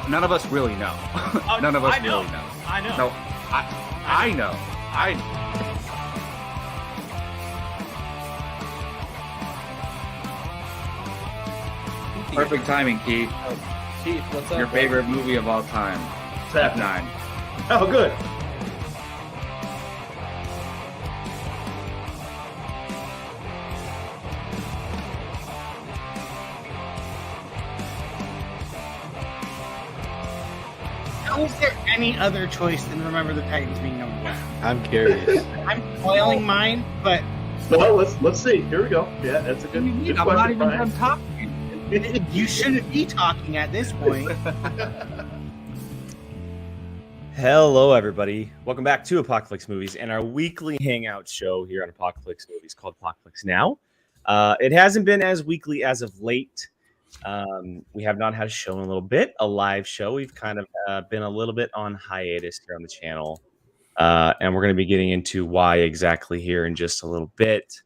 none of us really know. None of us really know. I know. No, I know. Perfect timing, Keith. Keith, what's up? Your favorite movie of all time. F9. Oh, good. How is there any other choice than Remember the Titans being number one? I'm curious. I'm spoiling mine, but Well, let's see. Here we go. Yeah, that's a good, good I'm question, not even Brian. done talking. you shouldn't be talking at this point. Hello, everybody. Welcome back to Apocaflix Movies and our weekly hangout show here on Apocaflix Movies called Apocaflix Now. It hasn't been as weekly as of late. We have not had a show in a little bit, a live show. We've kind of been a little bit on hiatus here on the channel. And we're going to be getting into why exactly here in just a little bit.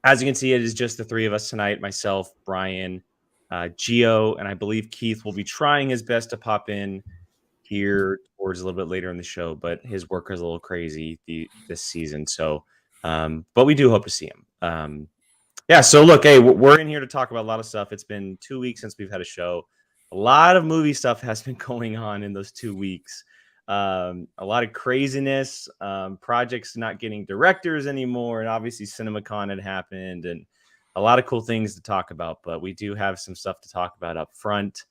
As you can see, it is just the three of us tonight, myself, Brian, Gio, and I believe Keith will be trying his best to pop in here towards a little bit later in the show, but his work is a little crazy this season. So, but we do hope to see him. Yeah, so look, hey, we're in here to talk about a lot of stuff. It's been 2 weeks since we've had a show. A lot of movie stuff has been going on in those 2 weeks. A lot of craziness, projects not getting directors anymore, and obviously CinemaCon had happened, and a lot of cool things to talk about. But we do have some stuff to talk about up front.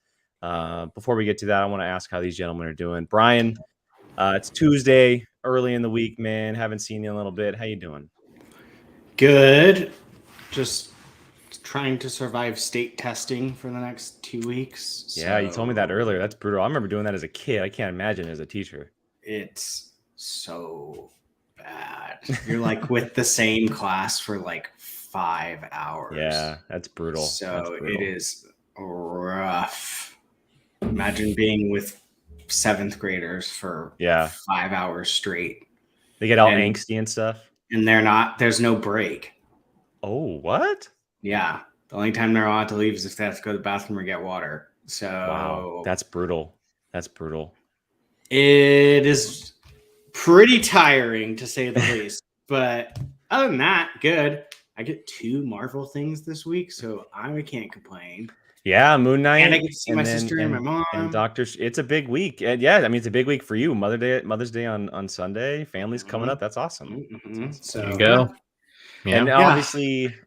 Before we get to that, I want to ask how these gentlemen are doing. Brian, it's Tuesday, early in the week, man. Haven't seen you in a little bit. How you doing? Good. Just trying to survive state testing for the next 2 weeks. Yeah, you told me that earlier. That's brutal. I remember doing that as a kid. I can't imagine as a teacher. It's so bad. You're like with the same class for like 5 hours. Yeah, that's brutal. So That's brutal. it is rough. Imagine being with 7th graders for 5 hours straight. They get all angsty and stuff. And there's no break. Oh, what? Yeah. The only time they're allowed to leave is if they have to go to the bathroom or get water. So wow, that's brutal. That's brutal. It is pretty tiring to say the least. But other than that, good. I get 2 Marvel things this week, so I can't complain. Yeah, Moon Knight. And I get to see my sister and my mom. And it's a big week. And yeah, I mean, it's a big week for you. Mother's Day on Sunday. Family's coming up. That's awesome. Mm-hmm. So there you go. Yeah. And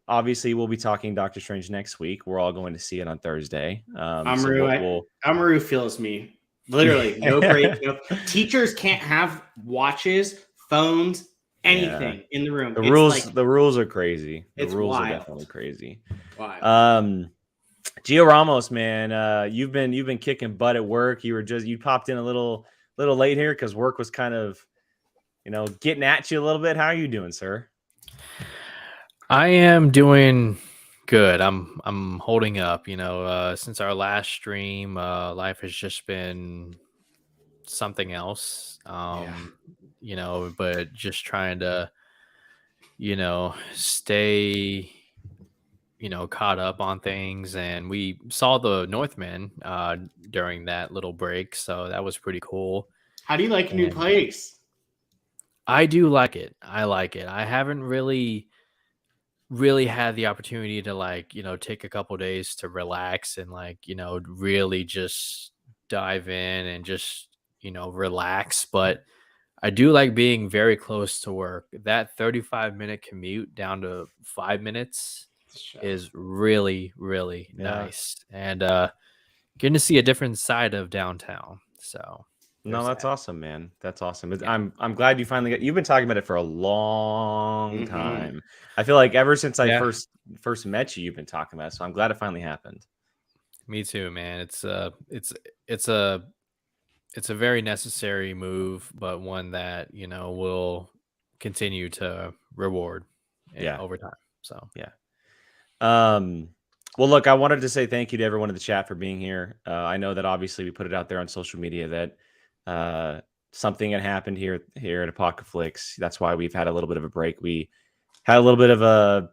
obviously, we'll be talking Doctor Strange next week. We're all going to see it on Thursday. Amaru feels me. Literally, no break. No. Teachers can't have watches, phones, anything in the room. The rules are crazy. The rules are definitely crazy. Wild. Gio Ramos, man, you've been kicking butt at work. You popped in a little late here because work was kind of, getting at you a little bit. How are you doing, sir? I am doing good. I'm holding up. Since our last stream, life has just been something else. But just trying to, stay, caught up on things. And we saw the Northman during that little break, so that was pretty cool. How do you like New Place? I do like it. I like it. I haven't really had the opportunity to take a couple days to relax and really just dive in and just relax. But I do like being very close to work. That 35-minute commute down to 5 minutes is really, really nice, and getting to see a different side of downtown. So that's awesome, man. That's awesome. I'm glad you finally you've been talking about it for a long time. I feel like ever since I first met you've been talking about it. So I'm glad it finally happened. Me too, man. It's a very necessary move, but one that will continue to reward over time. So well, look, I wanted to say thank you to everyone in the chat for being here. I know that obviously we put it out there on social media that something had happened here at Apocaflix. That's why we've had a little bit of a break. We had a little bit of a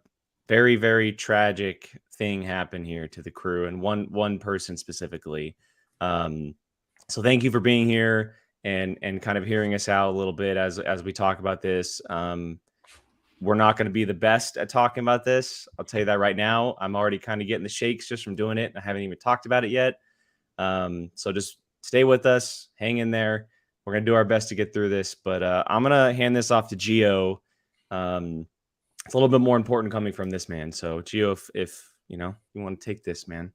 very, very tragic thing happen here to the crew and one person specifically. So thank you for being here and kind of hearing us out a little bit as we talk about this. We're not going to be the best at talking about this. I'll tell you that right now. I'm already kind of getting the shakes just from doing it, and I haven't even talked about it yet. So just stay with us, hang in there. We're going to do our best to get through this, but I'm going to hand this off to Gio. It's a little bit more important coming from this man. So Gio, if you want to take this, man.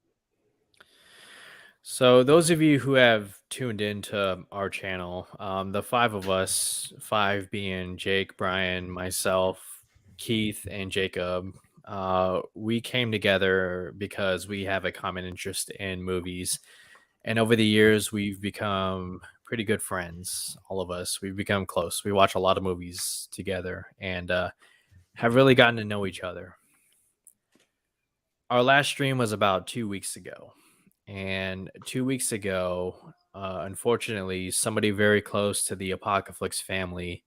So those of you who have tuned into our channel, the five of us, five being Jake, Brian, myself, Keith, and Jacob, we came together because we have a common interest in movies. And over the years, we've become pretty good friends, all of us. We've become close. We watch a lot of movies together and have really gotten to know each other. Our last stream was about 2 weeks ago. And 2 weeks ago, unfortunately, somebody very close to the Apocaflix family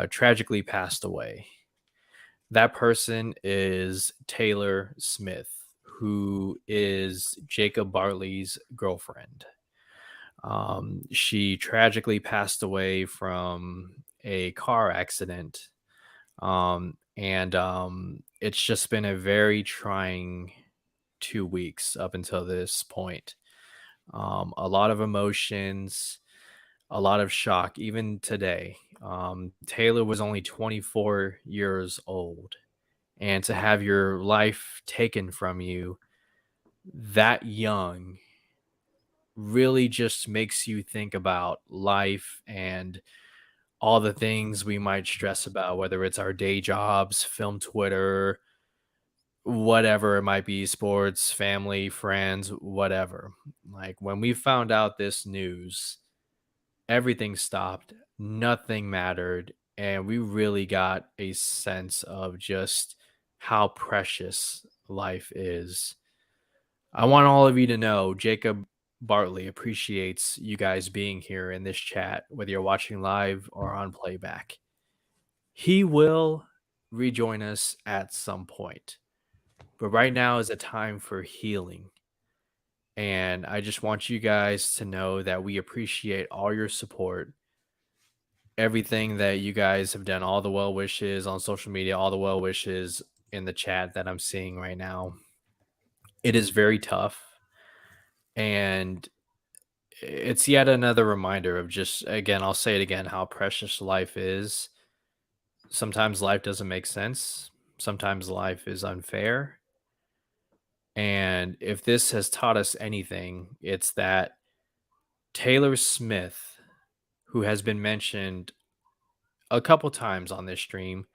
tragically passed away. That person is Taylor Smith, who is Jacob Bartley's girlfriend. She tragically passed away from a car accident. It's just been a very trying 2 weeks up until this point. A lot of emotions, a lot of shock, even today. Taylor was only 24 years old, and to have your life taken from you that young really just makes you think about life and all the things we might stress about, whether it's our day jobs, film Twitter, whatever it might be, sports, family, friends, whatever. Like when we found out this news, everything stopped, nothing mattered, and we really got a sense of just how precious life is. I want all of you to know Jacob Bartley appreciates you guys being here in this chat, whether you're watching live or on playback. He will rejoin us at some point. But right now is a time for healing. And I just want you guys to know that we appreciate all your support, everything that you guys have done, all the well wishes on social media, all the well wishes in the chat that I'm seeing right now. It is very tough. And it's yet another reminder of just, again, I'll say it again, how precious life is. Sometimes life doesn't make sense. Sometimes life is unfair. And if this has taught us anything, it's that Taylor Smith, who has been mentioned a couple times on this stream,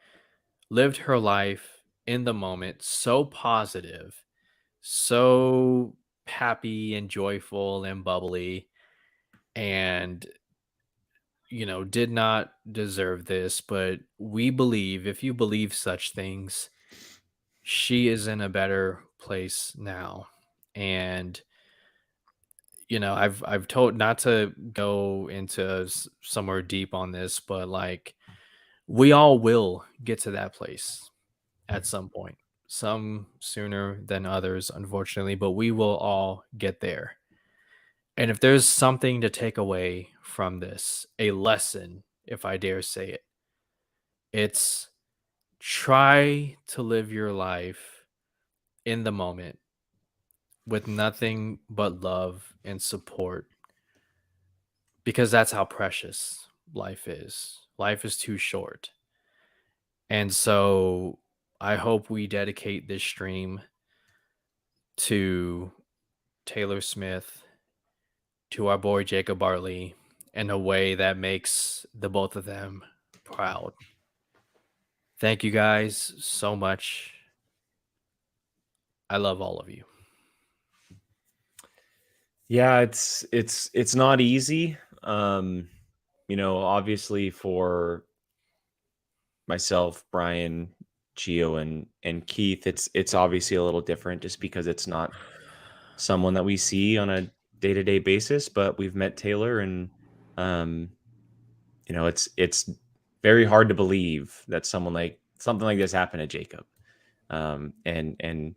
lived her life in the moment so positive, so happy and joyful and bubbly, and did not deserve this. But we believe, if you believe such things, she is in a better place now. And I've told not to go into somewhere deep on this, but like we all will get to that place at some point, some sooner than others, unfortunately, but we will all get there. And if there's something to take away from this, a lesson, if I dare say it, it's try to live your life in the moment with nothing but love and support, because that's how precious life is. Life is too short. And so I hope we dedicate this stream to Taylor Smith, to our boy Jacob Bartley, in a way that makes the both of them proud. Thank you guys so much. I love all of you. Yeah, it's not easy. Obviously for myself, Brian, Gio, and Keith, it's obviously a little different just because it's not someone that we see on a day-to-day basis, but we've met Taylor, and it's very hard to believe that something like this happened to Jacob. and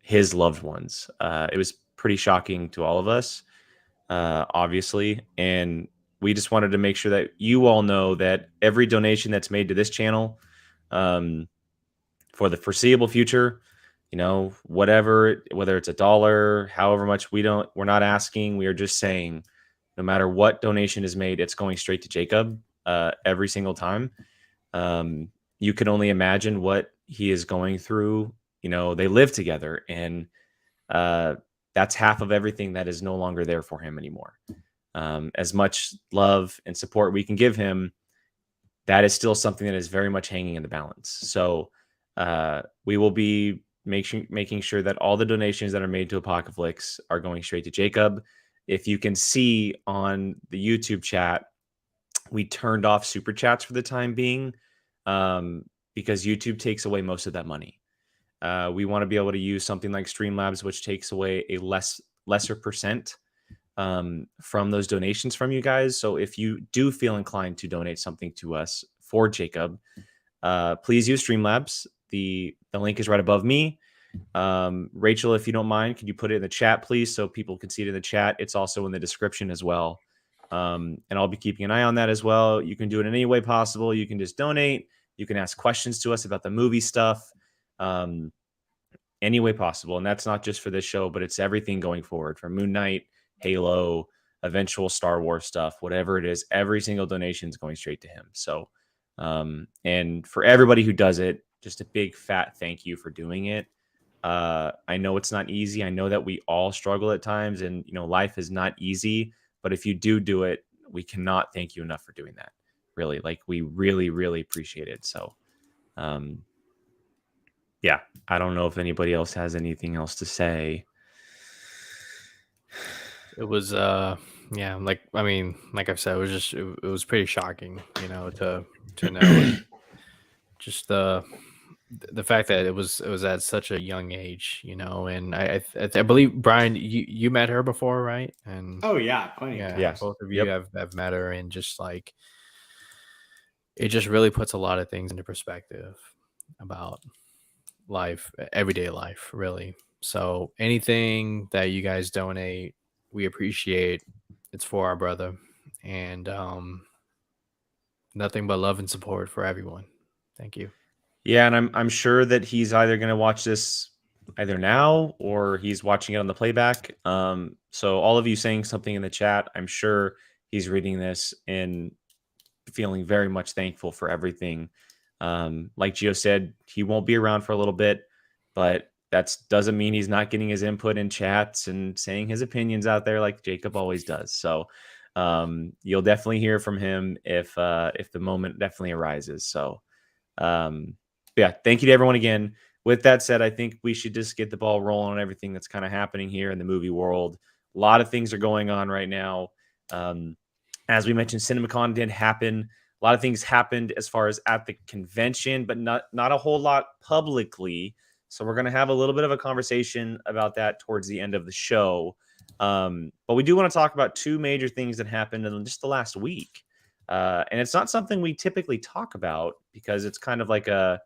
his loved ones. It was pretty shocking to all of us, obviously, and we just wanted to make sure that you all know that every donation that's made to this channel, for the foreseeable future, whether it's $1, however much, we're not asking. We are just saying, no matter what donation is made, it's going straight to Jacob, every single time. You can only imagine what he is going through. They live together, and that's half of everything that is no longer there for him anymore. As much love and support we can give him, that is still something that is very much hanging in the balance. So we will be making sure that all the donations that are made to Apocaflix are going straight to Jacob. If you can see on the YouTube chat, we turned off super chats for the time being, because YouTube takes away most of that money. We want to be able to use something like Streamlabs, which takes away a lesser percent from those donations from you guys. So if you do feel inclined to donate something to us for Jacob, please use Streamlabs. The link is right above me. Rachel, if you don't mind, can you put it in the chat, please, so people can see it in the chat? It's also in the description as well. And I'll be keeping an eye on that as well. You can do it in any way possible. You can just donate. You can ask questions to us about the movie stuff, any way possible. And that's not just for this show, but it's everything going forward, from Moon Knight, Halo, eventual Star Wars stuff, whatever it is. Every single donation is going straight to him. So, and for everybody who does it, just a big fat thank you for doing it. I know it's not easy. I know that we all struggle at times, and life is not easy. But if you do it, we cannot thank you enough for doing that. Really, we really, really appreciate it. So, yeah, I don't know if anybody else has anything else to say. It was, yeah, like I've said, it was pretty shocking, to know just the fact that it was at such a young age, and I believe, Brian, you met her before, right? And oh yeah, plenty. Yeah, both of you have met her, and just it just really puts a lot of things into perspective about life, everyday life, really. So anything that you guys donate, we appreciate. It's for our brother, and nothing but love and support for everyone. Thank you. Yeah, and I'm sure that he's either going to watch this either now or he's watching it on the playback. So all of you saying something in the chat, I'm sure he's reading this and feeling very much thankful for everything. Like Gio said, he won't be around for a little bit, but that doesn't mean he's not getting his input in chats and saying his opinions out there like Jacob always does. So you'll definitely hear from him if the moment definitely arises. So yeah, thank you to everyone again. With that said, I think we should just get the ball rolling on everything that's kind of happening here in the movie world. A lot of things are going on right now. As we mentioned, CinemaCon did happen. A lot of things happened as far as at the convention, but not a whole lot publicly. So we're going to have a little bit of a conversation about that towards the end of the show. But we do want to talk about two major things that happened in just the last week. And it's not something we typically talk about because it's kind of like a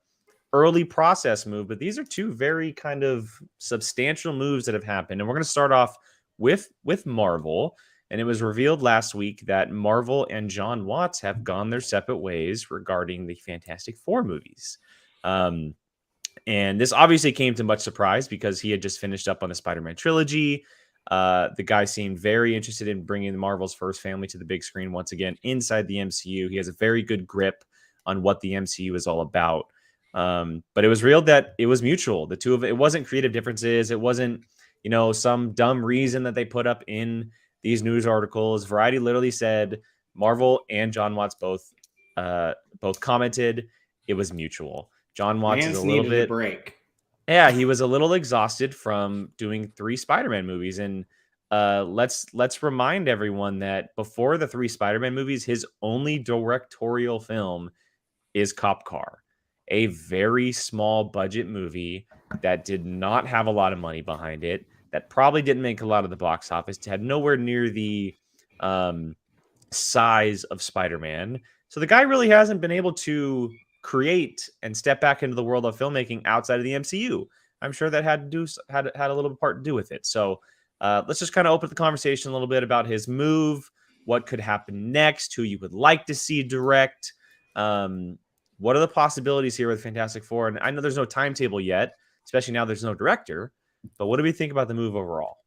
early process move, but these are two very kind of substantial moves that have happened. And we're going to start off with Marvel. And it was revealed last week that Marvel and John Watts have gone their separate ways regarding the Fantastic Four movies. And this obviously came to much surprise because he had just finished up on the Spider-Man trilogy. The guy seemed very interested in bringing Marvel's first family to the big screen once again inside the MCU. He has a very good grip on what the MCU is all about. But it was real that it was mutual. The two of it wasn't creative differences. It wasn't, some dumb reason that they put up in these news articles. Variety literally said Marvel and John Watts both commented it was mutual. John Watts is a little bit a break. Yeah, he was a little exhausted from doing 3 Spider-Man movies. And let's remind everyone that before the 3 Spider-Man movies, his only directorial film is Cop Car, a very small budget movie that did not have a lot of money behind it, that probably didn't make a lot of the box office, had nowhere near the size of Spider-Man. So the guy really hasn't been able to create and step back into the world of filmmaking outside of the MCU. I'm sure that had a little part to do with it. So let's just kind of open the conversation a little bit about his move, what could happen next, who you would like to see direct. What are the possibilities here with Fantastic Four? And I know there's no timetable yet, especially now there's no director. But what do we think about the move overall?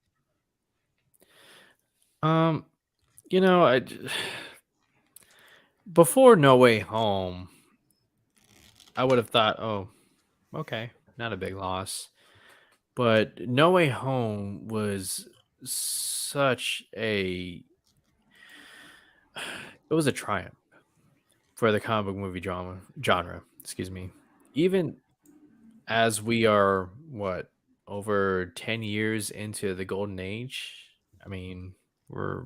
Before No Way Home, I would have thought, oh, okay, not a big loss. But No Way Home was such a triumph for the comic book movie genre. Excuse me. Even as we are over 10 years into the golden age. I mean, we're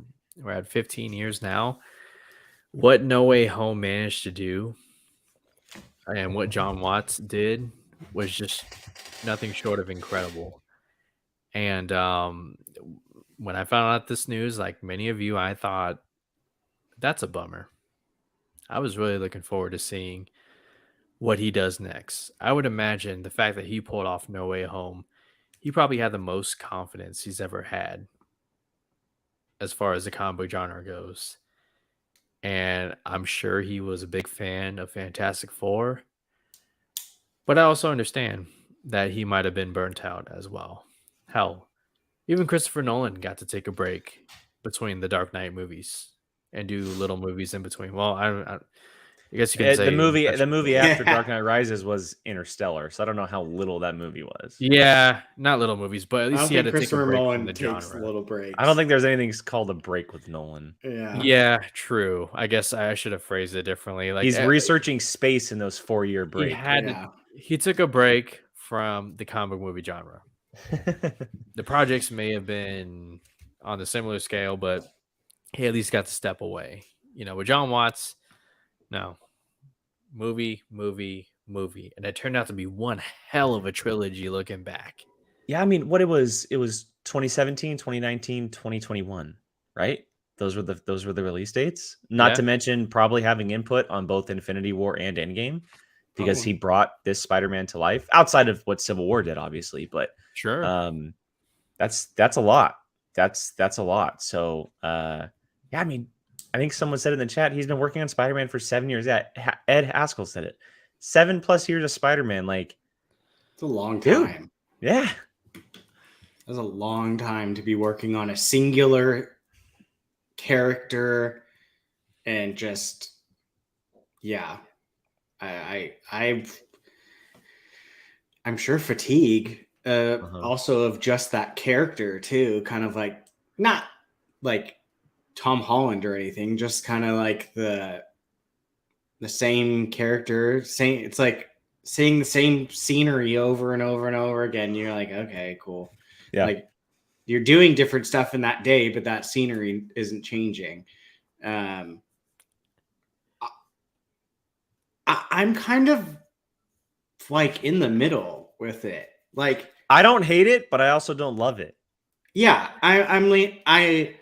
at 15 years now. What No Way Home managed to do and what John Watts did was just nothing short of incredible. And when I found out this news, like many of you, I thought that's a bummer. I was really looking forward to seeing what he does next. I would imagine the fact that he pulled off No Way Home, he probably had the most confidence he's ever had as far as the comic book genre goes. And I'm sure he was a big fan of Fantastic Four. But I also understand that he might have been burnt out as well. Hell, even Christopher Nolan got to take a break between the Dark Knight movies and do little movies in between. Well, I guess you can say the movie after Dark Knight Rises was Interstellar, so I don't know how little that movie was. Yeah, not little movies, but at least he had to take a break from the takes genre. Little breaks. I don't think there's anything called a break with Nolan. Yeah, true. I guess I should have phrased it differently. Like he's researching space in those 4-year breaks. He took a break from the comic movie genre. The projects may have been on a similar scale, but he at least got to step away. With John Watts, no. Movie. And it turned out to be one hell of a trilogy looking back. Yeah, I mean, it was 2017, 2019, 2021, right? Those were the release dates. Not to mention probably having input on both Infinity War and Endgame, because he brought this Spider-Man to life outside of what Civil War did, obviously. But sure, that's a lot. That's a lot. So yeah, I mean, I think someone said in the chat he's been working on Spider-Man for 7 years. Yeah, Ed Haskell said it. 7+ years of Spider-Man. Like, it's a long time. Dude, yeah, that's a long time to be working on a singular character, and just I'm sure fatigue also of just that character too, kind of like not like Tom Holland or anything, just kind of like the same character, it's like seeing the same scenery over and over and over again. You're like, okay, cool. Yeah, like you're doing different stuff in that day, but that scenery isn't changing. I'm kind of like in the middle with it. Like, I don't hate it, but I also don't love it. Yeah, I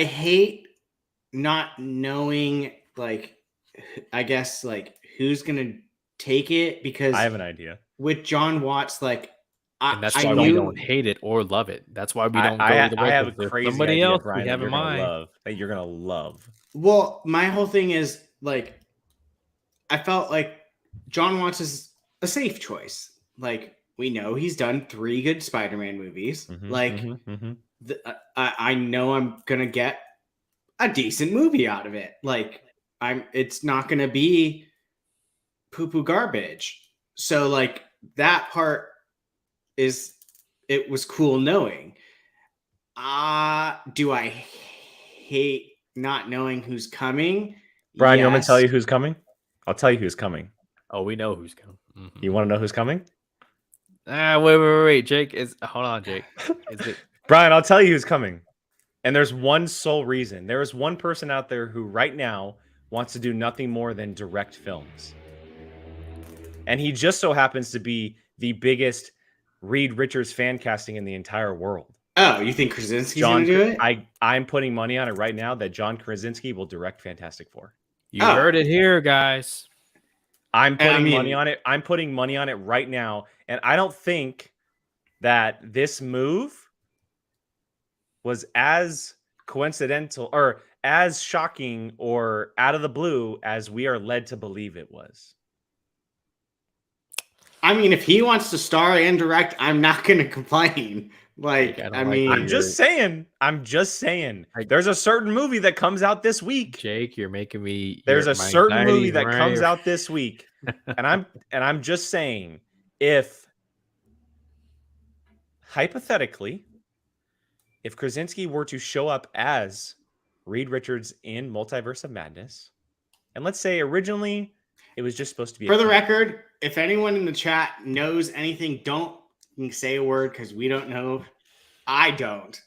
hate not knowing, like, I guess, like, who's gonna take it, because I have an idea with John Watts. Like, and that's why we don't hate it or love it. That's why we don't go to the break. I have a crazy somebody idea, else Brian, we have in mind that you're gonna love. Well, my whole thing is, like, I felt like John Watts is a safe choice. Like, we know he's done 3 good Spider-Man movies. I know I'm gonna get a decent movie out of it. Like, it's not gonna be poo-poo garbage. So, like, that part it was cool knowing. Do I hate not knowing who's coming? Brian, you want me to tell you who's coming? I'll tell you who's coming. Oh, we know who's coming. You want to know who's coming? Wait, Jake. Hold on, Jake. Brian, I'll tell you who's coming. And there's one sole reason. There is one person out there who right now wants to do nothing more than direct films. And he just so happens to be the biggest Reed Richards fan casting in the entire world. Oh, you think Krasinski's going to do it? I'm putting money on it right now that John Krasinski will direct Fantastic Four. You heard it here, guys. I'm putting money on it. I'm putting money on it right now. And I don't think that this move was as coincidental or as shocking or out of the blue as we are led to believe it was. I mean, if he wants to star and direct, I'm not going to complain. I'm just saying. There's a certain movie that comes out this week. Jake, you're making me. There's a certain movie that comes out this week, and I'm just saying, if hypothetically, if Krasinski were to show up as Reed Richards in Multiverse of Madness, and let's say originally it was just supposed to be. For the record, if anyone in the chat knows anything, don't say a word because we don't know. I don't.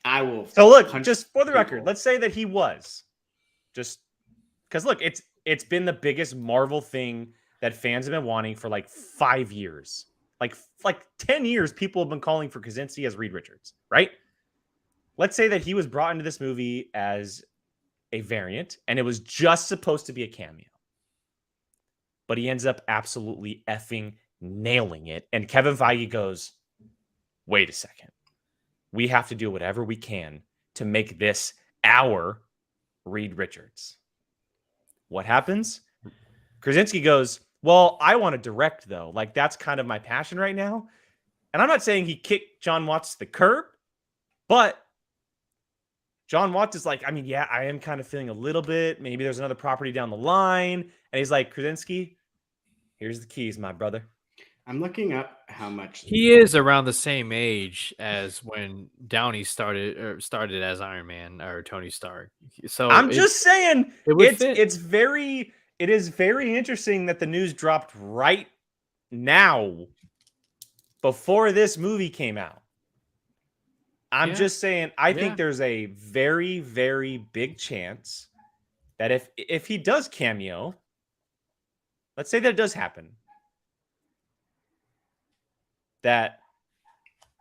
I will. So look, just for the record, let's say that he was. Just because look, it's been the biggest Marvel thing that fans have been wanting for like 5 years. Like 10 years, people have been calling for Krasinski as Reed Richards, right? Let's say that he was brought into this movie as a variant, and it was just supposed to be a cameo. But he ends up absolutely effing nailing it. And Kevin Feige goes, wait a second. We have to do whatever we can to make this our Reed Richards. What happens? Krasinski goes, well, I want to direct, though. Like, that's kind of my passion right now. And I'm not saying he kicked John Watts to the curb, but John Watts is like, I mean, yeah, I am kind of feeling a little bit. Maybe there's another property down the line. And he's like, Krasinski, here's the keys, my brother. I'm looking up how much he is around the same age as when Downey started as Iron Man or Tony Stark. So I'm just saying it is very interesting that the news dropped right now before this movie came out. I'm just saying I think there's a very, very big chance that if he does cameo, let's say that it does happen, that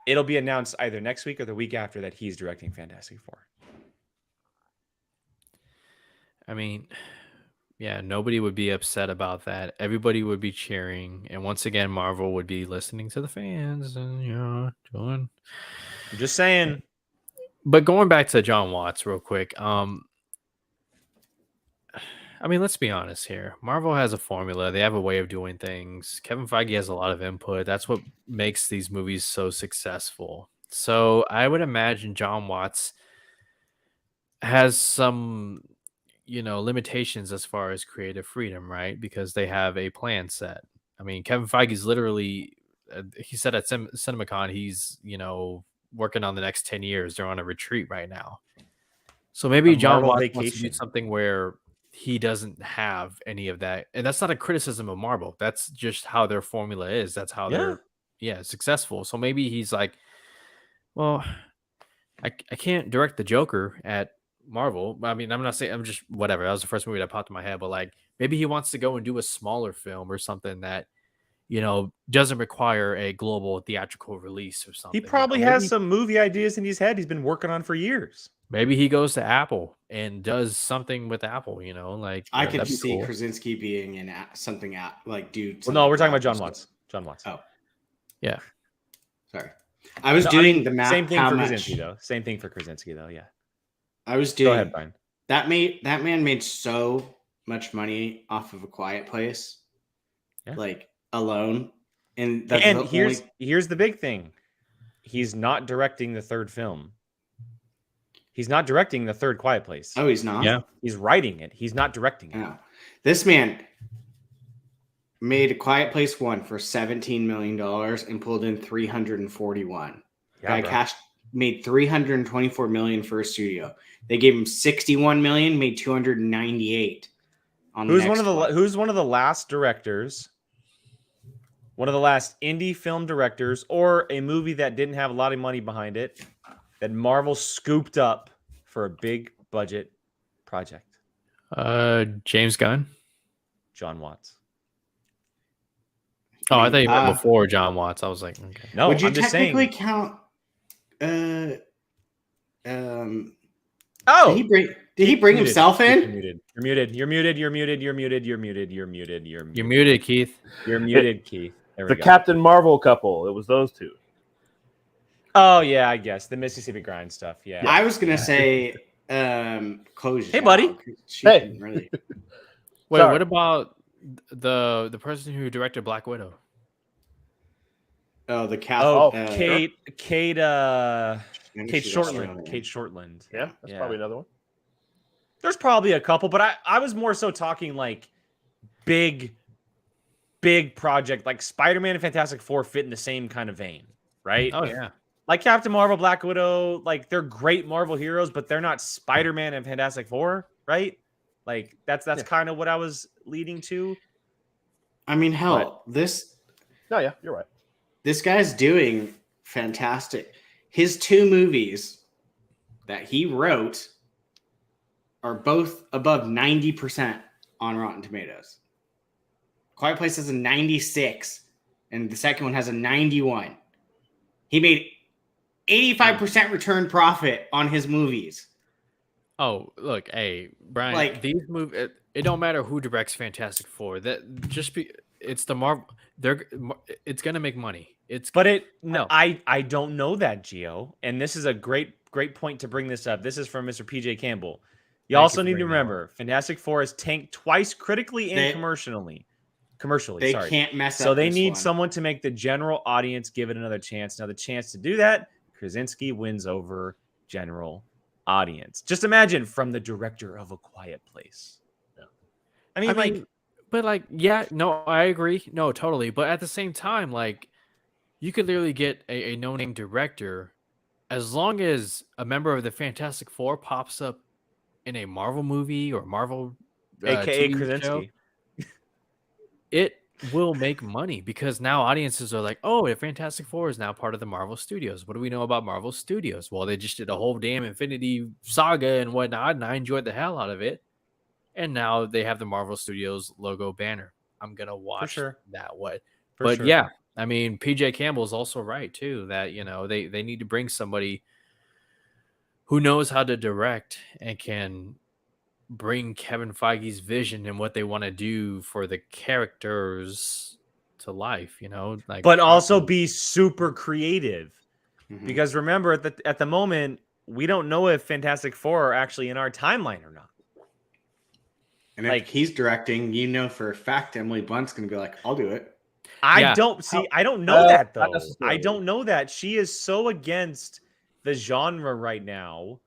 it'll be announced either next week or the week after that he's directing Fantastic Four. I mean, yeah, nobody would be upset about that. Everybody would be cheering. And once again, Marvel would be listening to the fans and, doing. I'm just saying. But going back to John Watts real quick, I mean, let's be honest here. Marvel has a formula. They have a way of doing things. Kevin Feige has a lot of input. That's what makes these movies so successful. So I would imagine John Watts has some, limitations as far as creative freedom, right? Because they have a plan set. I mean, Kevin Feige's literally, he said at CinemaCon, he's, working on the next 10 years. They're on a retreat right now. So maybe John Watts wants to do something where he doesn't have any of that. And that's not a criticism of Marvel. That's just how their formula is. That's how they're successful. So maybe he's like, well, I can't direct the Joker at Marvel. I mean, I'm not saying, I'm just whatever. That was the first movie that popped in my head. But like maybe he wants to go and do a smaller film or something that, doesn't require a global theatrical release or something. He probably has some movie ideas in his head he's been working on for years. Maybe he goes to Apple and does something with Apple, like I could see Krasinski being in something dude. Well, no, we're talking about John Watts. John Watts. Oh, yeah. Sorry, I was doing the math. Same thing for Krasinski, though. Same thing for Krasinski, though. Yeah. I was doing. Go ahead, Brian. That man made so much money off of A Quiet Place, alone. And here's the big thing: he's not directing the third film. He's not directing the third Quiet Place. Oh, he's not? Yeah. He's writing it. He's not directing it. Oh. This man made A Quiet Place 1 for $17 million and pulled in $341. Guy made $324 million for a studio. They gave him $61 million, made $298. Who's one of the last directors? One of the last indie film directors, or a movie that didn't have a lot of money behind it, that Marvel scooped up for a big budget project? James Gunn. John Watts. Oh, I thought you meant before John Watts. I was like, okay. No, would you technically count? Did Did he bring himself You're in? muted. You're muted. You're muted. You're muted. You're muted. You're muted. You're muted. You're muted. You're muted, Keith. You're muted, Keith. There we The go. Captain Marvel couple. It was those two. Oh yeah, I guess the Mississippi Grind stuff. Yeah. I was gonna say, Chloe. Hey, buddy. Hey. Hey. Wait, Sorry. what about the person who directed Black Widow? Oh, the cat. Kate Shortland. Australian. Kate Shortland. Yeah, that's probably another one. There's probably a couple, but I was more so talking like big project, like Spider-Man and Fantastic Four fit in the same kind of vein, right? Oh yeah. Like Captain Marvel, Black Widow, like they're great Marvel heroes, but they're not Spider-Man and Fantastic Four, right? Like that's kind of what I was leading to. I mean, hell, this No, you're right. this guy's doing fantastic. His 2 movies that he wrote are both above 90% on Rotten Tomatoes. Quiet Place has a 96, and the second one has a 91. He made 85% return profit on his movies. Oh, look, hey, Brian. Like- these movies, it don't matter who directs Fantastic Four. It's the Marvel. It's gonna make money. I don't know that, Gio, and this is a great point to bring this up. This is from Mr. PJ Campbell. You also need to remember, Fantastic Four is tanked twice critically and commercially. They can't mess up. So they this need one. someone to make the general audience give it another chance. Now, the chance to do that, Krasinski wins over general audience. Just imagine from the director of A Quiet Place. Yeah. I mean, yeah, no, I agree. No, totally. But at the same time, like, you could literally get a no-name director as long as a member of the Fantastic Four pops up in a Marvel movie or Marvel AKA TV Krasinski. show, it will make money because now audiences are like, oh, the Fantastic Four is now part of the Marvel Studios. What do we know about Marvel Studios? Well, they just did a whole damn Infinity Saga and whatnot, and I enjoyed the hell out of it. And now they have the Marvel Studios logo banner. I'm gonna watch that one. Yeah, I mean, PJ Campbell is also right too that they need to bring somebody who knows how to direct and can bring Kevin Feige's vision and what they want to do for the characters to life. But also be super creative, because remember at the moment we don't know if Fantastic Four are actually in our timeline or not. And if he's directing, for a fact Emily Blunt's going to be like, I'll do it. I don't know that, though. I don't know that. She is so against the genre right now.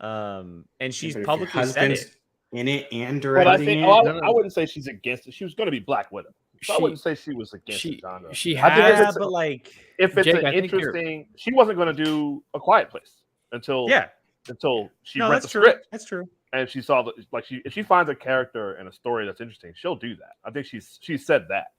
And she's publicly said it. In it and directing I wouldn't say she's against it. She was going to be Black Widow. So I wouldn't say she was against the genre. But like, if it's interesting, she wasn't going to do A Quiet Place until she read the script. That's true. And she saw if she finds a character and a story that's interesting, she'll do that. I think she said that.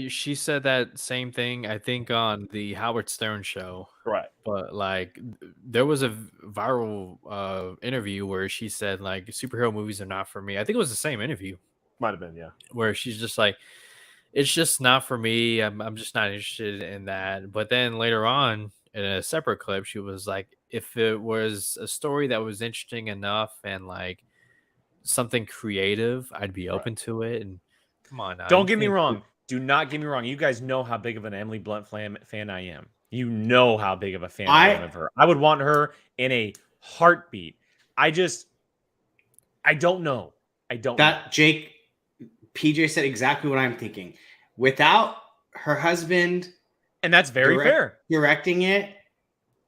She said that same thing, I think, on the Howard Stern show. Right. But like there was a viral interview where she said like superhero movies are not for me. I think it was the same interview. Might have been, yeah. Where she's just like, it's just not for me. I'm just not interested in that. But then later on in a separate clip, she was like, if it was a story that was interesting enough and like something creative, I'd be open to it. And come on, don't get me wrong. Do not get me wrong. You guys know how big of an Emily Blunt fan I am. You know how big of a fan I am of her. I would want her in a heartbeat. I don't know. Jake, PJ said exactly what I'm thinking. Without her husband, and that's very fair, directing it,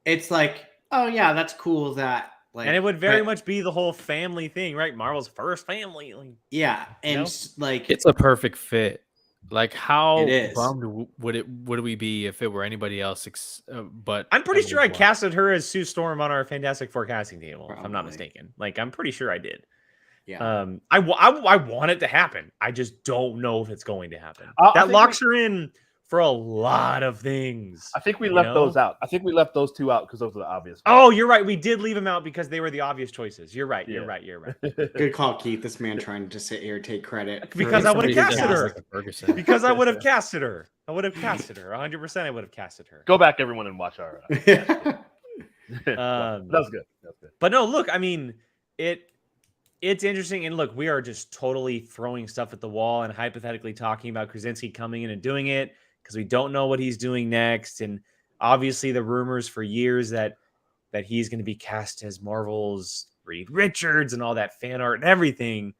it's like, oh yeah, that's cool. That like, and it would very much be the whole family thing, right? Marvel's first family. Yeah, and like it's a perfect fit. Like how bummed would we be if it were anybody else? But I'm pretty sure I casted her as Sue Storm on our Fantastic Four casting table, if I'm not mistaken. Like I'm pretty sure I did. Yeah. I want it to happen. I just don't know if it's going to happen. That locks her in for a lot of things. I think we left those out. I think we left those two out because those are the obvious ones. Oh, you're right. We did leave them out because they were the obvious choices. You're right. You're right. Good call, Keith. This man trying to sit here and take credit. Because I would have casted her. Because I would have casted her. 100% I would have casted her. Go back, everyone, and watch our. That was good. But no, look, I mean, it's interesting. And look, we are just totally throwing stuff at the wall and hypothetically talking about Krasinski coming in and doing it because we don't know what he's doing next. And obviously the rumors for years that he's going to be cast as Marvel's Reed Richards and all that fan art and everything.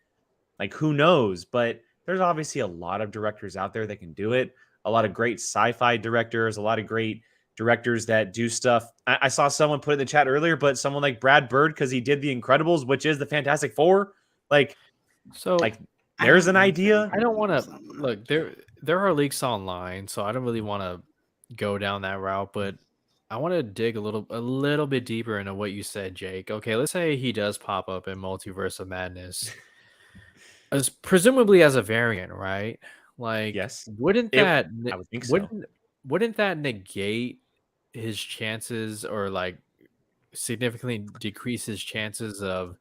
Like, who knows? But there's obviously a lot of directors out there that can do it. A lot of great sci-fi directors, a lot of great directors that do stuff. I saw someone put in the chat earlier, but someone like Brad Bird, because he did The Incredibles, which is the Fantastic Four. Like, there's an idea. I don't want to look there are leaks online, so I don't really want to go down that route, but I want to dig a little bit deeper into what you said, Jake. Okay, let's say he does pop up in Multiverse of Madness, presumably as a variant, right? Like, yes, wouldn't that I would think so. Wouldn't that negate his chances, or like significantly decrease his chances of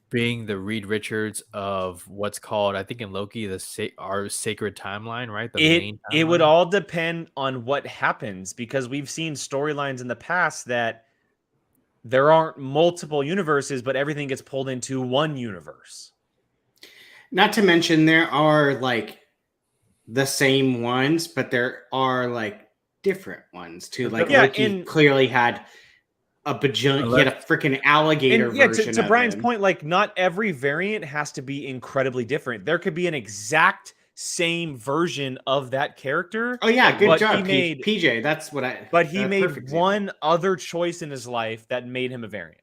being the Reed Richards of what's called, I think in Loki, our sacred timeline, right? It would all depend on what happens, because we've seen storylines in the past that there aren't multiple universes, but everything gets pulled into one universe. Not to mention there are like the same ones, but there are like different ones too. Like Loki clearly had a bajillion. He had a freaking alligator version. To Brian's point, like not every variant has to be incredibly different. There could be an exact same version of that character. Oh yeah, good job, PJ. That's what I. But he made one other choice in his life that made him a variant.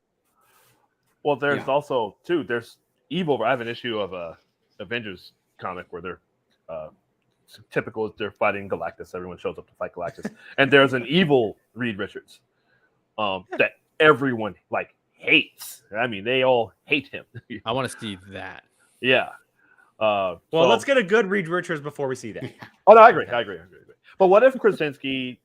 Well, there's also there's evil. I have an issue of a Avengers comic where they're typical. They're fighting Galactus. Everyone shows up to fight Galactus, and there's an evil Reed Richards. That everyone like hates. I mean, they all hate him. I want to see that. Yeah. Let's get a good Reed Richards before we see that. Oh no, I agree. But what if Krasinski?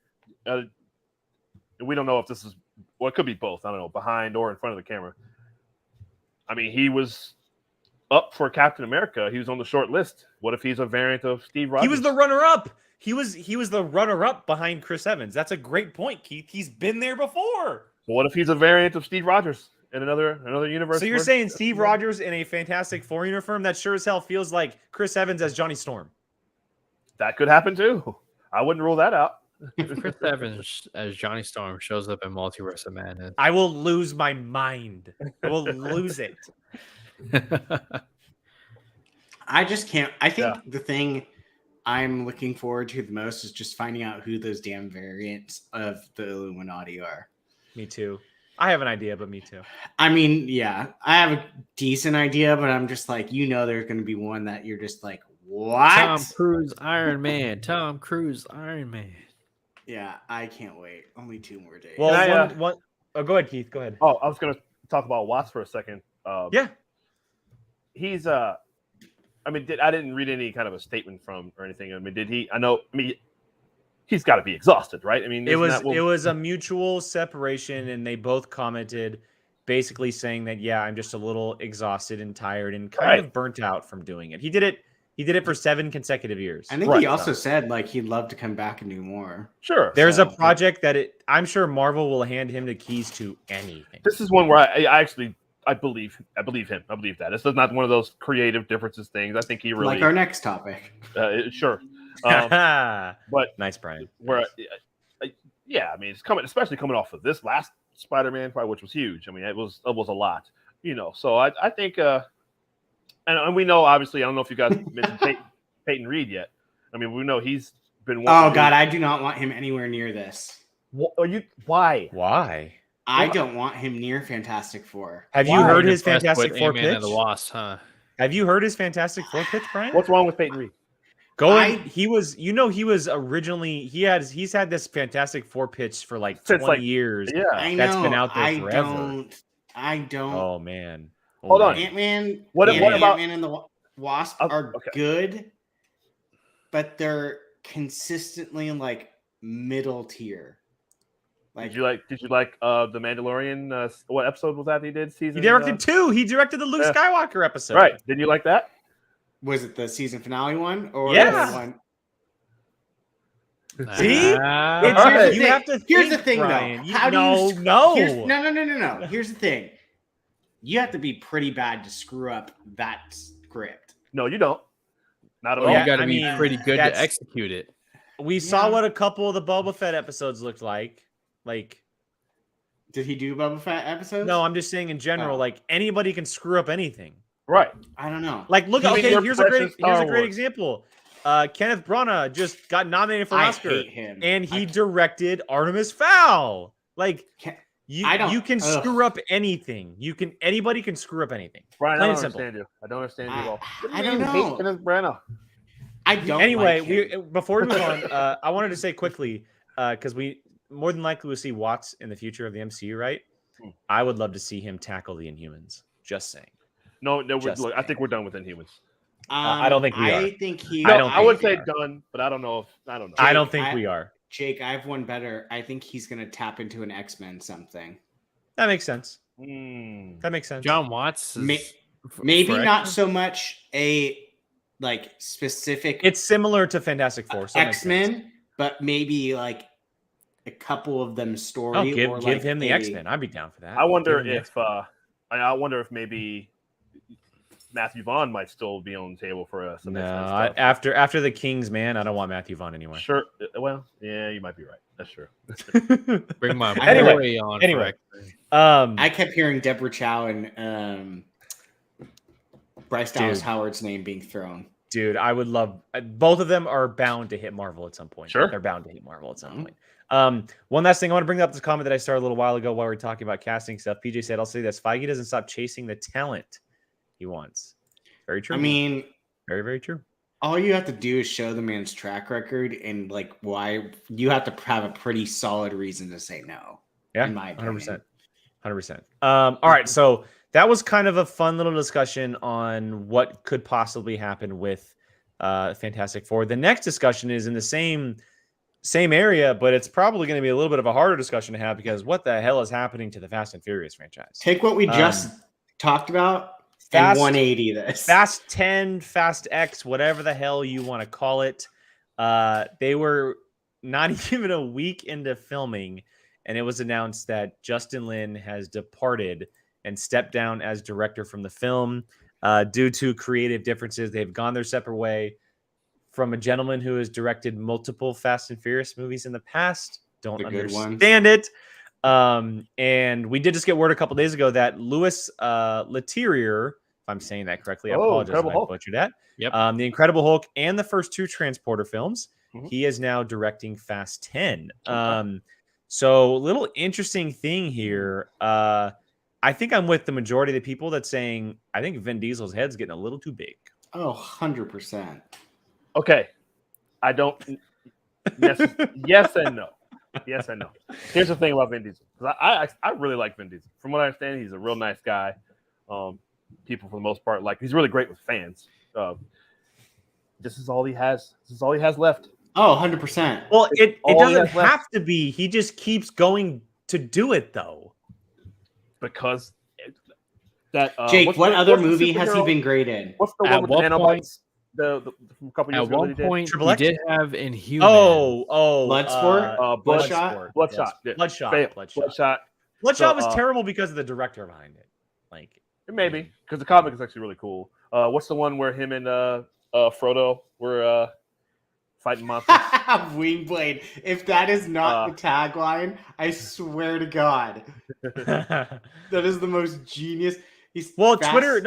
We don't know if this is. Well, it could be both. I don't know, behind or in front of the camera. I mean, he was up for Captain America. He was on the short list. What if he's a variant of Steve Rogers? He was the runner-up. He was the runner-up behind Chris Evans. That's a great point, Keith. He's been there before. Well, what if he's a variant of Steve Rogers in another universe? So you're saying Steve Rogers in a Fantastic Four uniform? That sure as hell feels like Chris Evans as Johnny Storm. That could happen too. I wouldn't rule that out. If Chris Evans as Johnny Storm shows up in Multiverse of Madness, I will lose my mind. I will lose it. I just can't. I think the thing I'm looking forward to the most is just finding out who those damn variants of the Illuminati are. Me too. I have an idea, but me too. I mean, yeah, I have a decent idea, but I'm just like, there's going to be one that you're just like, what? Tom Cruise Iron Man. Tom Cruise Iron Man. Yeah, I can't wait. Only 2 more days. Well, go ahead, Keith. Go ahead. Oh, I was going to talk about Watts for a second. He's I didn't read any kind of a statement from or anything. I mean, did he? He's got to be exhausted, right? I mean, it was a mutual separation, and they both commented, basically saying that I'm just a little exhausted and tired and kind of burnt out from doing it. He did it for 7 consecutive years. I think he also said like he'd love to come back and do more. Sure. There's a project that I'm sure Marvel will hand him the keys to anything. This is one where I believe him. I believe that. This is not one of those creative differences things. I think he really like our next topic. Sure. But nice, Brian. Where, I mean, it's especially coming off of this last Spider-Man fight, which was huge. I mean, it was a lot, So I think, and we know obviously. I don't know if you guys mentioned Peyton Reed yet. I mean, we know he's been. Oh God, I do not want him anywhere near this. Why? Why? I don't want him near Fantastic Four. Have you heard his Fantastic Four pitch? And the Wasp, huh? Have you heard his Fantastic Four pitch, Brian? What's wrong with Peyton Reed? He was originally he's had this Fantastic Four pitch for like 20 years. Yeah, that's been out there forever. I don't. Oh man, hold on. Ant-Man. What about Ant-Man and the Wasp are good, but they're consistently like middle tier. Did you like the Mandalorian? What episode was that he did? He directed 2. He directed the Luke Skywalker episode. Right. Did you like that? Was it the season finale one or the one? See, here's the thing, Brian. Though. No. Here's the thing. you have to be pretty bad to screw up that script. No, you don't. Not at Well, all. you got to I be mean, pretty good that's- to execute it. We saw what a couple of the Boba Fett episodes looked like. Like, Did he do Boba Fett episodes? no, I'm just saying in general. Oh. Like anybody can screw up anything. Right. I don't know. Like, look. You mean Okay, your here's a precious great Star Wars. example. Kenneth Branagh just got nominated for an I Oscar, hate him. and he directed Artemis Fowl. Like, you can ugh. screw up anything. Anybody can screw up anything. Brian, Plain I and don't simple. understand you. I don't understand you at all. I don't know. Hate Kenneth Branagh. I don't. Anyway, like him. before we move on, I wanted to say quickly because we more than likely will see Watts in the future of the MCU, right? I would love to see him tackle the Inhumans. Just saying. No, Just look, I think we're done with Inhumans. I don't think we are. I think he. No, I don't I would think say we are. done, but I don't know. I don't know. I don't think we are. Jake, I have one better. I think he's gonna tap into an X-Men something. That makes sense. Mm. That makes sense. John Watts is Maybe for not X-Men? so much a like specific It's similar to Fantastic Four. So that makes sense. X-Men, but maybe like a couple of them story. Oh, or give like him the a- X-Men. I'd be down for that. I wonder Give him the if I wonder if maybe Matthew Vaughn might still be on the table for some No, X-Men stuff. after the King's Man, I don't want Matthew Vaughn anyway. Sure. Well, yeah, you might be right. That's true. Bring my Anyway, boy on. anyway. for I kept hearing Deborah Chow and Bryce Dallas Dude. Howard's name being thrown. Dude, I would love both of them are bound to hit Marvel at some point. Sure. They're bound to hit Marvel at some Mhm. point. One last thing, I want to bring up this comment that I started a little while ago while we were talking about casting stuff. PJ said, I'll say this, Feige doesn't stop chasing the talent he wants. Very true. I mean, very, very true. all you have to do is show the man's track record and like why you have to have a pretty solid reason to say no. Yeah, in my opinion. 100%. 100%. All right, so that was kind of a fun little discussion on what could possibly happen with Fantastic Four. The next discussion is in the same area, but it's probably going to be a little bit of a harder discussion to have because what the hell is happening to the Fast and Furious franchise? Take what we just talked about Fast- and 180 this. Fast 10, Fast X, whatever the hell you want to call it. They were not even a week into filming, and it was announced that Justin Lin has departed and stepped down as director from the film due to creative differences. They've gone their separate way from a gentleman who has directed multiple Fast and Furious movies in the past. Don't The good ones. understand it. And we did just get word a couple days ago that Louis Leterrier, if I'm saying that correctly, I apologize if I butchered that. Yep. The Incredible Hulk and the first two Transporter films. Mhm. He is now directing Fast 10. So little interesting thing here. I think I'm with the majority of the people that's saying I think Vin Diesel's head's getting a little too big. Oh, 100%. Okay. I don't. Yes and no. Yes and no. Here's the thing about Vin Diesel. 'Cause I really like Vin Diesel. From what I understand, he's a real nice guy. People, for the most part, like he's really great with fans. This is all he has. This is all he has left. Oh, 100%. Well, it all he doesn't has left. have to be. He just keeps going to do it, though. Because that Jake, what's what the- other what's the movie has he superhero- been great in? What's the At one with what the point- nanobites? The from a couple years At ago. one that he did? point, Triple he X? did have Inhuman. Bloodsport? Bloodshot. Bloodshot. Yeah. Bloodshot. Fail. Bloodshot. Bloodshot. Bloodshot So, was terrible because of the director behind it. Like, Maybe because the comic is actually really cool. What's the one where him and Frodo were fighting monsters? Wingblade. If that is not the tagline, I swear to God, that is the most genius. He's well, fast- Twitter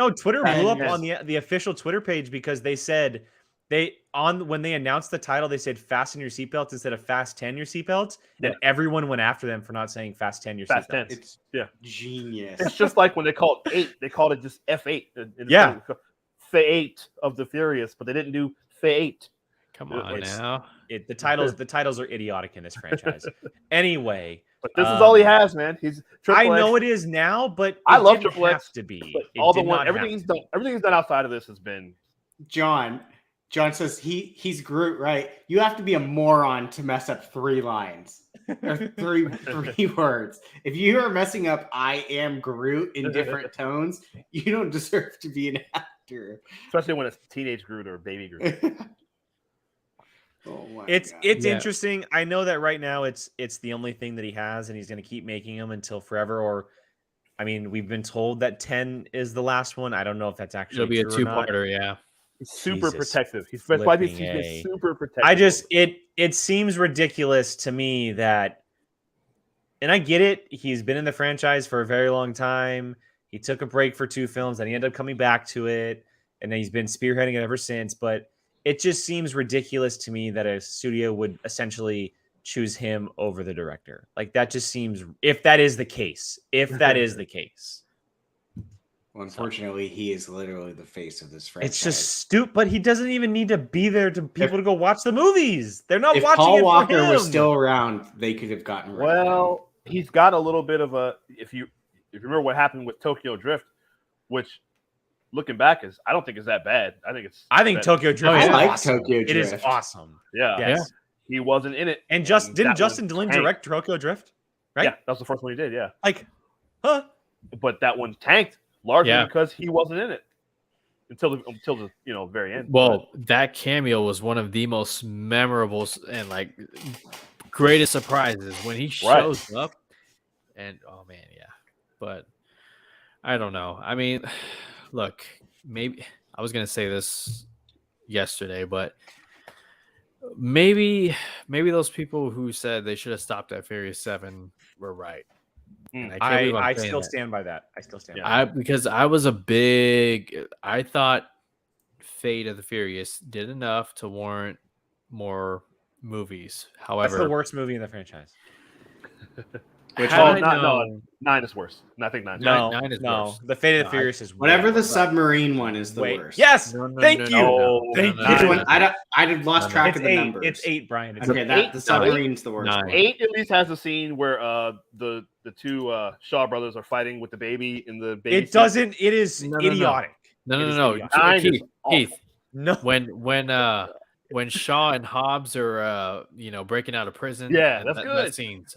blew up Yes. on the official Twitter page because they said when they announced the title, they said "Fasten your seatbelts" instead of "Fast 10 your seatbelts," and everyone went after them for not saying "Fast 10 your Fast seatbelts." 10. It's Yeah. genius. It's just like when they called 8, they called it just F8. Yeah. Fate of the Furious, but they didn't do Fate. Come on It's- now. The titles are idiotic in this franchise. Anyway, But this is all he has, man. He's I Triple X. know it is now, but I it love didn't Triple have X, to be. But It all the did one, not everything have he's to. done, everything he's done outside of this has been. John says he's Groot, right? You have to be a moron to mess up 3 lines or three words. If you are messing up "I am Groot" in different tones, you don't deserve to be an actor. Especially when it's teenage Groot or baby Groot. Oh my It's God. Yeah. interesting. I know that right now it's the only thing that he has, and he's going to keep making them until forever. Or I mean, we've been told that 10 is the last one. I don't know if that's actually It'll be a true or not. two-parter, yeah. He's super Jesus protective. He's been super protective. I just it seems ridiculous to me that, and I get it. He's been in the franchise for a very long time. He took a break for 2 films, and he ended up coming back to it, and then he's been spearheading it ever since. But it just seems ridiculous to me that a studio would essentially choose him over the director. Like, that just seems, if that is the case. Well, unfortunately, he is literally the face of this franchise. It's just stupid, but he doesn't even need to be there to people to go watch the movies. They're not watching Paul it Walker for him. was still around, they could have gotten rid of him. Well, he's got a little bit of a. If you remember what happened with Tokyo Drift, which looking back I don't think is that bad. I think Tokyo Drift. I is like awesome. Tokyo Drift. It is awesome. Yeah. Yes. He wasn't in it. And didn't Justin Lin direct Tokyo Drift? Right? Yeah, that was the first one he did. Yeah. Like, huh? But that one tanked largely because he wasn't in it until the very end. Well, that cameo was one of the most memorable and like greatest surprises when he shows up. And oh man, yeah. But I don't know. I mean, look, maybe I was gonna say this yesterday, but maybe those people who said they should have stopped at Furious 7 were right. I still stand by that. Because I thought Fate of the Furious did enough to warrant more movies. However, that's the worst movie in the franchise. Which no, 9 is worse. I think 9. Nine is worse. The Fate of the Furious is whatever the submarine one is the worst. Yes, thank you. Thank you. Which one? I lost track of the numbers. It's 8, Brian. It's okay, the submarine's the worst. 8 at least has a scene where the 2 Shaw brothers are fighting with the baby in the baby. It doesn't. It is idiotic. No. Keith. No. When Shaw and Hobbs are breaking out of prison. Yeah, that's good. That scene's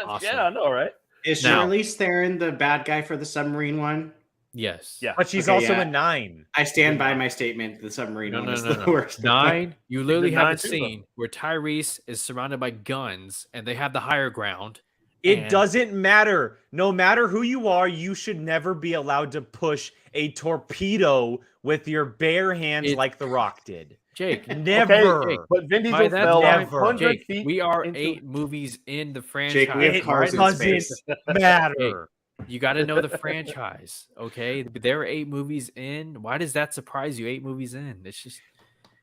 awesome. Yeah, I know, right? Is Charlize Theron the bad guy for the submarine one? Yes. Yeah. But she's also in 9. I stand by my statement. The submarine one is the worst. 9, you literally have a scene where Tyrese is surrounded by guns and they have the higher ground. It doesn't matter. No matter who you are, you should never be allowed to push a torpedo with your bare hands like The Rock did. Jake, never. Okay, Jake, but Vin Diesel fell 100 feet. We are into... 8 movies in the franchise. Jake, we have cars in space. Matter. You got to know the franchise, okay? There are 8 movies in. Why does that surprise you? 8 movies in. It's just.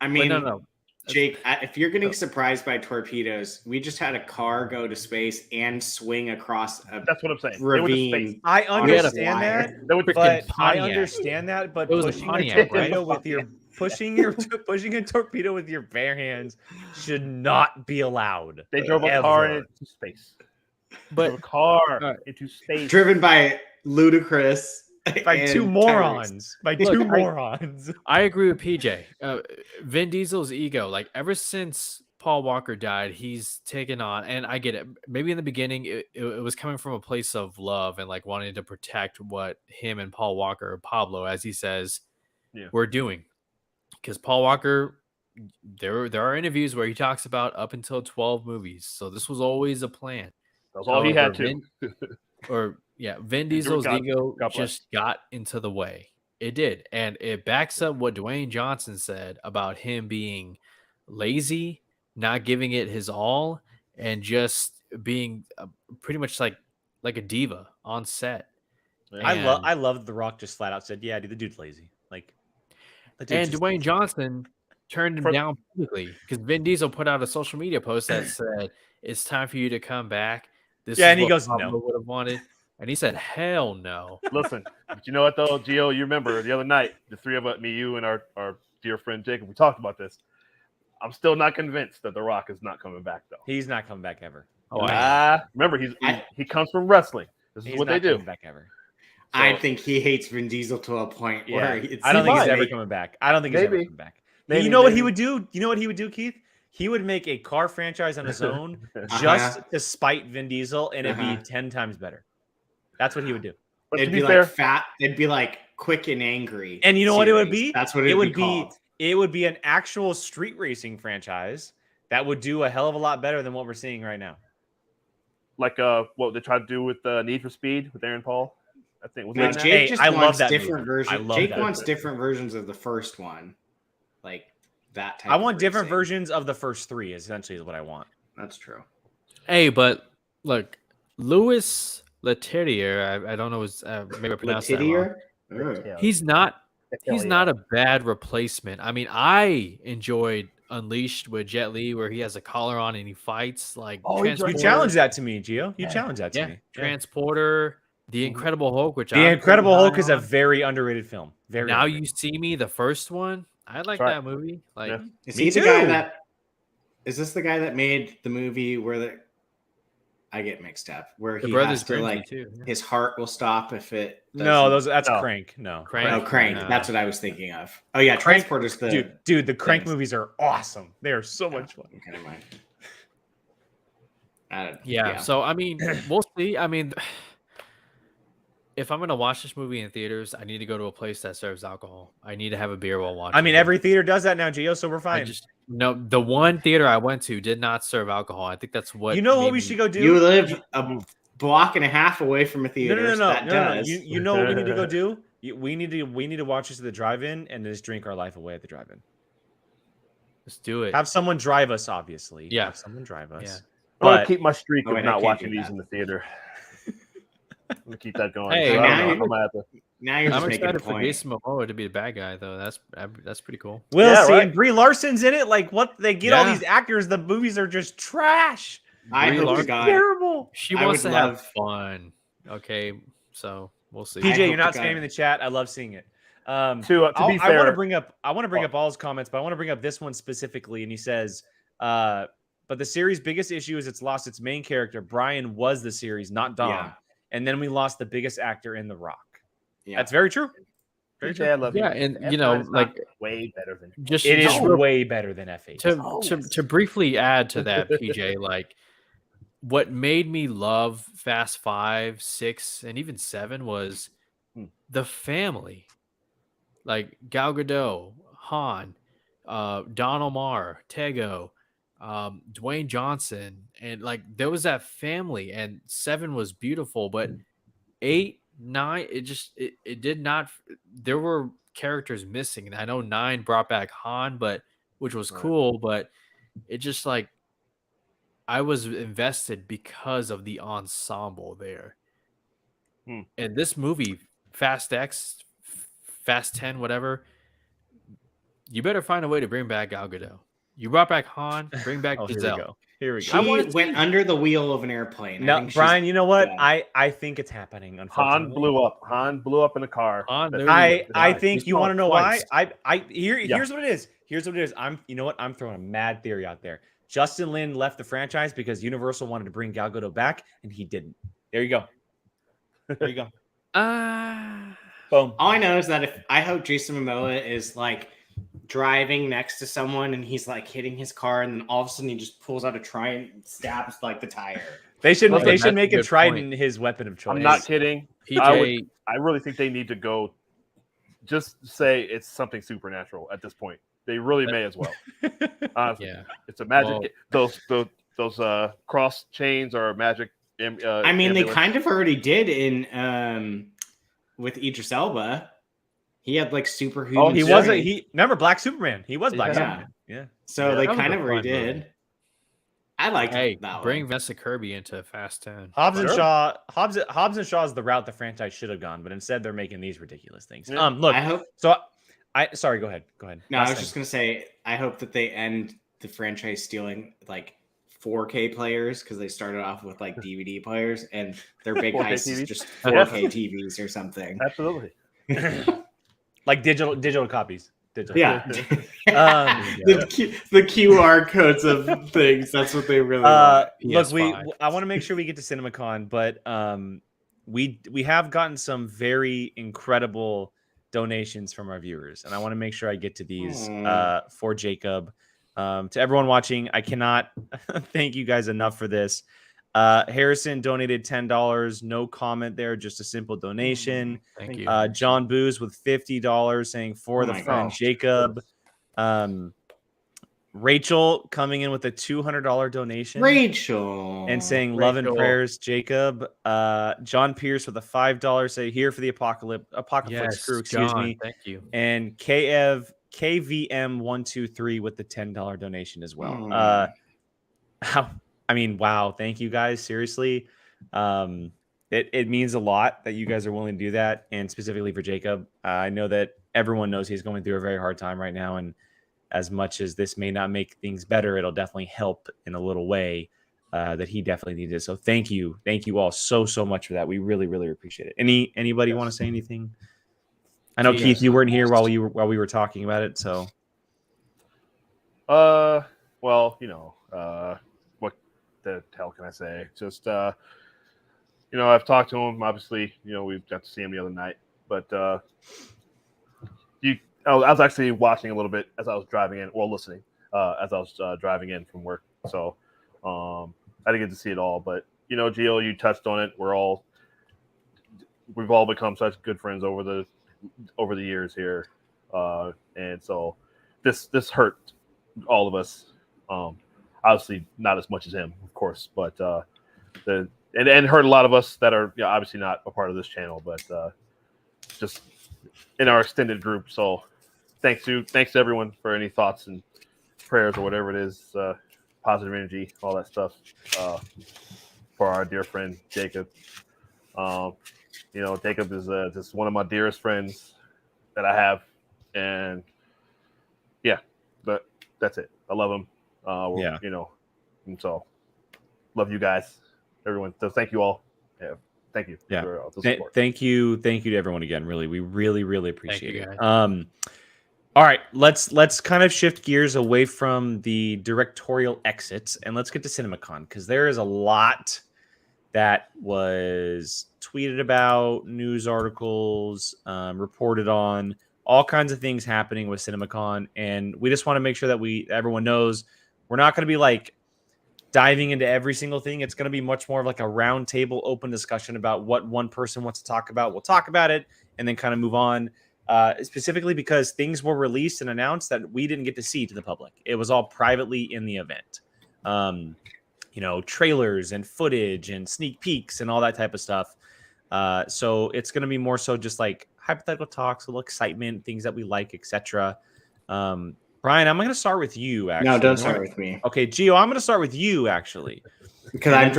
I mean, no. Jake, if you're getting surprised by torpedoes, we just had a car go to space and swing across a That's what I'm saying. ravine. I understand that. I understand that, but pushing a torpedo with your bare hands should not be allowed. They drove a car into space. But a car into space, driven by Ludacris. By 2 morons. I agree with PJ. Vin Diesel's ego, like ever since Paul Walker died, he's taken on, and I get it. Maybe in the beginning, it was coming from a place of love and like wanting to protect what him and Paul Walker, or Pablo, as he says, were doing. Because Paul Walker, there are interviews where he talks about up until 12 movies. So this was always a plan. That's all he had to. Vin Diesel's ego just got into the way. It did. And it backs up what Dwayne Johnson said about him being lazy, not giving it his all, and just being pretty much like a diva on set. I love The Rock just flat out said, yeah, the dude's lazy. And Dwayne Johnson turned him down publicly because Vin Diesel put out a social media post that said, it's time for you to come back. This is and he what goes, Pablo no. would have wanted. And he said, hell no. Listen, but you know what, though, Gio? You remember the other night, the 3 of us, me, you, and our dear friend Jacob, we talked about this. I'm still not convinced that The Rock is not coming back, though. He's not coming back ever. Remember, he comes from wrestling. This is what they do. Back ever. So, I think he hates Vin Diesel to a point where I don't think he's ever coming back. I don't think he's ever coming back. You know what he would do? You know what he would do, Keith? He would make a car franchise on his own just to spite Vin Diesel, and it'd be 10 times better. That's what he would do. But it'd be like fat. It'd be like Quick and Angry. And you know what it would be? That's what it would be. It would be an actual street racing franchise that would do a hell of a lot better than what we're seeing right now. Like what they tried to do with Need for Speed with Aaron Paul. I think. Was Like that Jake just I wants love that different movie. I versions. love Jake that wants movie. different versions of the first one, like that type. I want of different racing. versions of the first three. Essentially, is what I want. That's true. Hey, but look, Louis Leterrier, I don't know his maybe I pronounced that wrong. Letitier? Yeah. He's not Hell not yeah. a bad replacement. I mean, I enjoyed Unleashed with Jet Li, where he has a collar on and he fights like Oh, he's right. You Transporter. challenged that to me, Gio. You Yeah. challenged that to Yeah, me. Yeah. Transporter, The Incredible Hulk, which The I'm Incredible pretty Hulk high is a on. very underrated film. Very. Now underrated. You See Me, the first one. I like right. that movie. Like, Yeah. Is Me he the guy too. that? Is this the guy that made the movie where I get mixed up? Where the he Brothers has to Grimsby like too. Yeah. his heart will stop if it. No, doesn't- that's No. Crank. No, Crank? Oh, Crank. No. That's what I was thinking of. Oh yeah, Crank- Transporter's the Dude, the Crank things. movies are awesome. They are so much fun. Okay, never mind. Yeah. So I mean, we'll see. I mean, if I'm gonna watch this movie in theaters, I need to go to a place that serves alcohol. I need to have a beer while watching. I mean, it. every theater does that now, Gio. So we're I fine. just no. The one theater I went to did not serve alcohol. I think that's what You know what made we me- should go do? You live a block and a half away from a theater. No. That does. You know what we need to go do? We need to watch this at the drive-in and just drink our life away at the drive-in. Let's do it. Have someone drive us, obviously. Yeah. Have someone drive us. Yeah. I'm gonna But keep my streak Oh, of wait, I not can't watching do these that. in the theater. I'm gonna keep that going. Hey, So I now don't know. you- I'm gonna have to. Now you're just I'm making a excited for point. Jason Momoa to be the bad guy, though. That's pretty cool. we'll Yeah, see. right. And Brie Larson's in it. Like, what? They get all Yeah. these actors. The movies are just trash. I Brie hope to Larson- God. Terrible. She I wants to would have love- fun. Okay, so we'll see. I PJ, hope you're not to God- spamming the chat. I love seeing it. To be I want fair, to bring up all his comments, but I want to bring up this one specifically. And he says, but the series' biggest issue is it's lost its main character. Brian was the series, not Dom. Yeah. And then we lost the biggest actor in The Rock. Yeah. That's very true. Very PJ, true. I love you. Yeah, and F9 you know, is not like way better than. just It is just real- way better than F8. to briefly add to that, PJ, like what made me love Fast 5, 6, and even 7 was the family. Like Gal Gadot, Han, Don Omar, Tego, Dwayne Johnson, and like there was that family. And 7 was beautiful, but 8, 9, it did not. There were characters missing, and I know 9 brought back Han, but which was cool, but it just like I was invested because of the ensemble there. And this movie, Fast X, Fast 10, whatever, you better find a way to bring back Gal Gadot. You brought back Han, bring back Oh, here we Giselle. go. Here we She go. went under the wheel of an airplane. I No, think she's Brian, you know what? done. I think it's happening. Han Unfortunately, blew up. Han blew up in a car. Han That- literally I died. think We you saw want to it know twice. why. Here's what it is. Here's what it is. You know what? I'm throwing a mad theory out there. Justin Lin left the franchise because Universal wanted to bring Gal Gadot back, and he didn't. There you go. There you go. Boom. All I know is that I hope Jason Momoa is like driving next to someone and he's like hitting his car, and then all of a sudden he just pulls out a trident and stabs like the tire. They should Well, they that's should a make a good trident point. his weapon of choice. I'm not kidding. PJ, I really think they need to go. Just say it's something supernatural at this point. They really may as well. Honestly, yeah. it's a magic. Those cross chains are magic. I mean, they ambulance. kind of already did in with Idris Elba. He had like superhuman. Oh, he was strength. he remember Black Superman. He was Black Yeah. Superman. Yeah. So Yeah, they that was kind a of fun already did. movie. I liked Hey, that bring one. Vanessa Kirby into Fast 10. Hobbs and Sure. Shaw. Hobbs and Shaw is the route the franchise should have gone, but instead they're making these ridiculous things. Yeah. Look. I hope. So sorry. Go ahead. Go ahead. No, I Last was thing. just gonna say. I hope that they end the franchise stealing like 4K players because they started off with like DVD players, and their big 4K heist is TVs? just Yeah. 4K TVs or something. Absolutely. like digital copies. Digital. Yeah. Um, the QR codes of things. That's what they really want. look, PS5. I want to make sure we get to CinemaCon, but we have gotten some very incredible donations from our viewers, and I want to make sure I get to these for Jacob. To everyone watching, I cannot thank you guys enough for this. Harrison donated $10. No comment there, just a simple donation. Thank you. John Booz with $50 saying for Oh the my friend gosh. Jacob. Rachel coming in with a $200 donation. Rachel. And saying love and prayers, Jacob. John Pierce with a $5 say here for the Apocaflix crew, excuse me. Thank you. And KVM123 with the $10 donation as well. Wow. Thank you guys. Seriously. It means a lot that you guys are willing to do that. And specifically for Jacob, I know that everyone knows he's going through a very hard time right now. And as much as this may not make things better, it'll definitely help in a little way that he definitely needed. So thank you all so much for that. We really, really appreciate it. Anybody want to say anything? I know Keith, you weren't here while we were talking about it. So, well, what the hell can I say? Just I've talked to him. Obviously, we've got to see him the other night, but I was actually watching a little bit as I was driving in, or listening as I was driving in from work. So I didn't get to see it all, but Gio, you touched on it. We've all become such good friends over the years here, and so this hurt all of us. Obviously, not as much as him, of course, but and hurt a lot of us that are obviously not a part of this channel, but just in our extended group. So thanks to everyone for any thoughts and prayers or whatever it is, positive energy, all that stuff, for our dear friend Jacob. Jacob is just one of my dearest friends that I have, and but that's it. I love him. And so love you guys, everyone. So thank you all. Yeah. Thank you. Yeah. For the support. Thank you to everyone again. Really, we really appreciate it. Guys. All right, let's kind of shift gears away from the directorial exits and let's get to CinemaCon, because there is a lot that was tweeted about, news articles, reported on, all kinds of things happening with CinemaCon, and we just want to make sure that everyone knows we're not going to be like diving into every single thing. It's going to be much more of like a round table open discussion about what one person wants to talk about. We'll talk about it and then kind of move on, specifically because things were released and announced that we didn't get to see to the public. It was all privately in the event. Trailers and footage and sneak peeks and all that type of stuff. So it's going to be more so just like hypothetical talks, a little excitement, things that we like, etc. Brian, I'm going to start with you, actually. No, don't start with me. Okay, Gio, I'm going to start with you, actually. Because I'm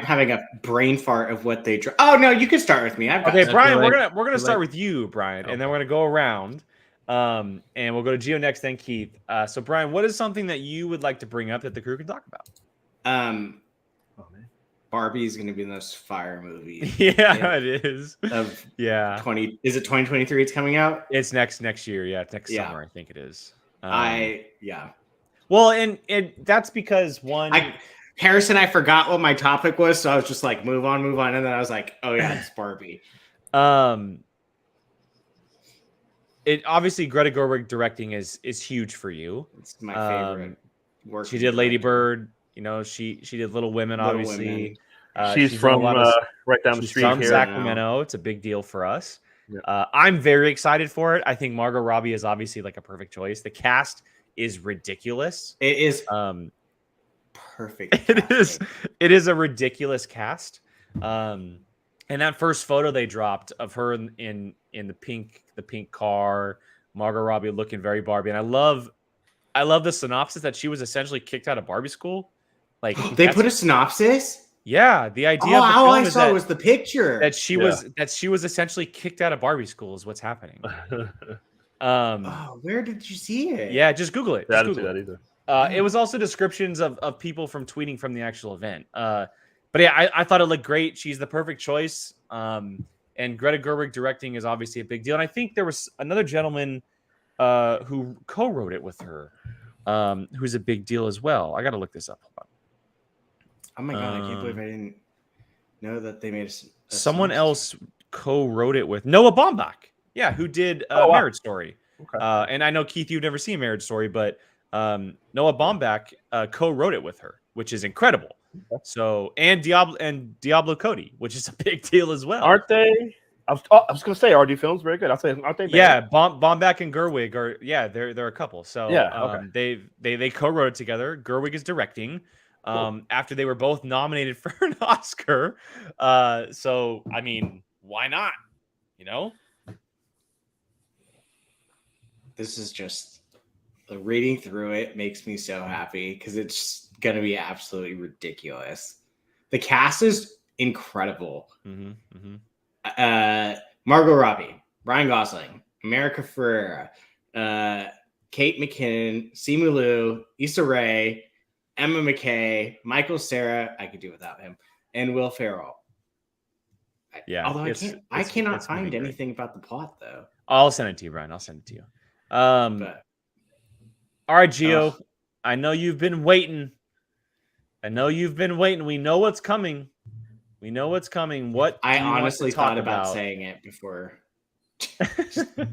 having a brain fart of what they draw. Oh, no, you can start with me. Okay, Brian, we're gonna start with you, Brian, and then we're going to go around. And we'll go to Gio next, then Keith. So, Brian, what is something that you would like to bring up that the crew can talk about? Barbie is going to be the most fire movie. Yeah, it is. Is it 2023 it's coming out? It's next year. Yeah, next summer, I think it is. Well, and that's because Harrison, I forgot what my topic was, so I was just like, move on, and then I was like, oh yeah, it's Barbie. It obviously Greta Gerwig directing is huge for you. It's my favorite work. She did Lady Bird. She did Little Women, obviously. She's from right down the street from here. Sacramento. It's a big deal for us. Yeah. I'm very excited for it. I think Margot Robbie is obviously like a perfect choice. The cast is ridiculous. It is perfect. It is a ridiculous cast. And that first photo they dropped of her in the pink car, Margot Robbie looking very Barbie, and I love the synopsis that she was essentially kicked out of Barbie school. Like they put a synopsis. Yeah, the idea. Of the film I saw was the picture that she was essentially kicked out of Barbie school is what's happening. Where did you see it? Yeah, just Google it. I didn't see that either. It was also descriptions of people from tweeting from the actual event. But yeah, I thought it looked great. She's the perfect choice. And Greta Gerwig directing is obviously a big deal. And I think there was another gentleman who co-wrote it with her, who's a big deal as well. I got to look this up. Hold on. Oh my god, I can't believe I didn't know that they made someone else co-wrote it with Noah Baumbach. Yeah, who did Marriage Story. Okay. And I know, Keith, you've never seen Marriage Story, but Noah Baumbach co-wrote it with her, which is incredible. So, and Diablo Cody, which is a big deal as well. Aren't they? I was going to say RD Films, very good. I'll say, aren't they? Yeah, Baumbach and Gerwig are they're a couple. So Yeah, okay. they co-wrote it together. Gerwig is directing. After they were both nominated for an Oscar. So I mean, why not? You know? This is just reading through it makes me so happy because it's gonna be absolutely ridiculous. The cast is incredible. Margot Robbie, Ryan Gosling, America Ferrera, Kate McKinnon, Simu Liu, Issa Rae, Emma McKay, Michael Cera, I could do without him, and Will Ferrell. Yeah. Although I cannot find anything about the plot though. I'll send it to you, Brian. I'll send it to you. All right, Gio. I know you've been waiting. We know what's coming. What I honestly thought about saying it before.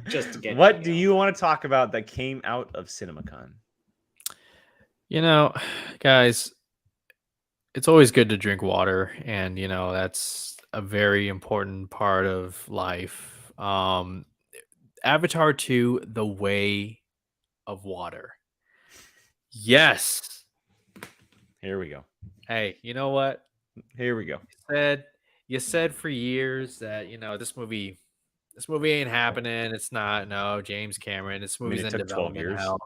just to get what do you want to talk about that came out of CinemaCon? You know, guys, it's always good to drink water, and you know that's a very important part of life. Avatar 2: The Way of Water. Yes. Here we go. Hey, you know what? Here we go. You said for years that, you know, this movie ain't happening. It's not. No, James Cameron. This movie's in development now.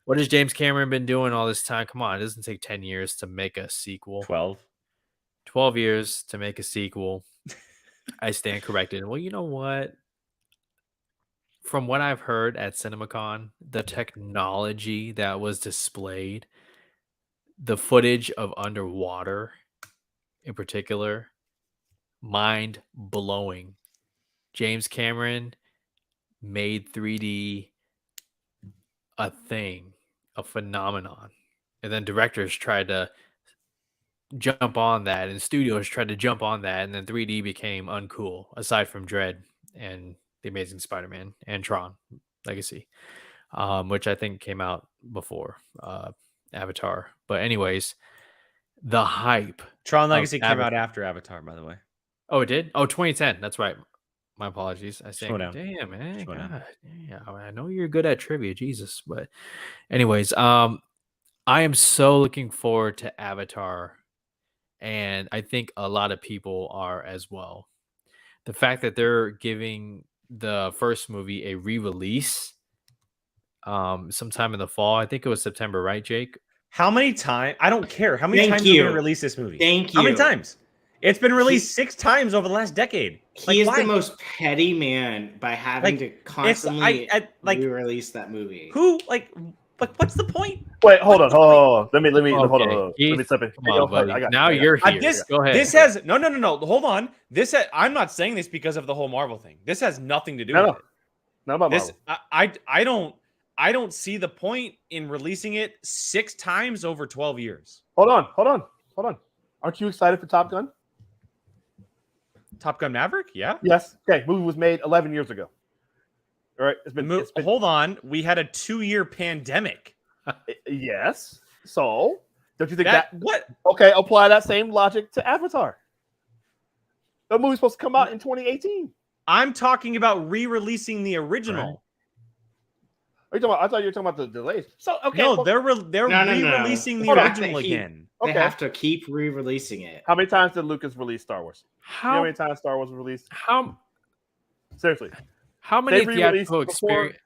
What has James Cameron been doing all this time? Come on, it doesn't take 10 years to make a sequel. 12 years to make a sequel. I stand corrected. Well, you know what? From what I've heard at CinemaCon, the technology that was displayed, the footage of underwater in particular, mind-blowing. James Cameron made 3D a thing, a phenomenon. And then directors tried to jump on that, and studios tried to jump on that, and then 3D became uncool, aside from Dread and The Amazing Spider-Man and Tron Legacy, which I think came out before Avatar. But anyways, the hype. Tron Legacy came out after Avatar, by the way. Oh, it did? Oh, 2010. That's right. My apologies. I say, damn, man. God, yeah, I know you're good at trivia, Jesus. But anyways, I am so looking forward to Avatar, and I think a lot of people are as well. The fact that they're giving the first movie a re-release sometime in the fall. I think it was September, right, Jake? How many times? I don't care. How many times are you going to release this movie? Thank you. How many times? It's been released 6 times over the last decade. He is the most petty man by having to constantly re-release that movie. Who, what's the point? Wait, hold on. Let me hold on. Let me step in. Now you're here. Go ahead. This has no. Hold on. I'm not saying this because of the whole Marvel thing. This has nothing to do with it. Not about this. Marvel. I don't see the point in releasing it 6 times over 12 years. Hold on. Aren't you excited for Top Gun? Top Gun Maverick? Yeah. Yes. Okay. Movie was made 11 years ago. All right. It's been. Hold on. We had a 2-year pandemic. Yes. So, don't you think that? What? Okay. Apply that same logic to Avatar. The movie's supposed to come out in 2018. I'm talking about re-releasing the original. Right. Are you talking about, I thought you were talking about the delays. So okay. No, they're re-releasing the original again. They have to keep re-releasing it. How many times did Lucas release Star Wars? You know how many times Star Wars was released? Seriously. How many theatrical experiences?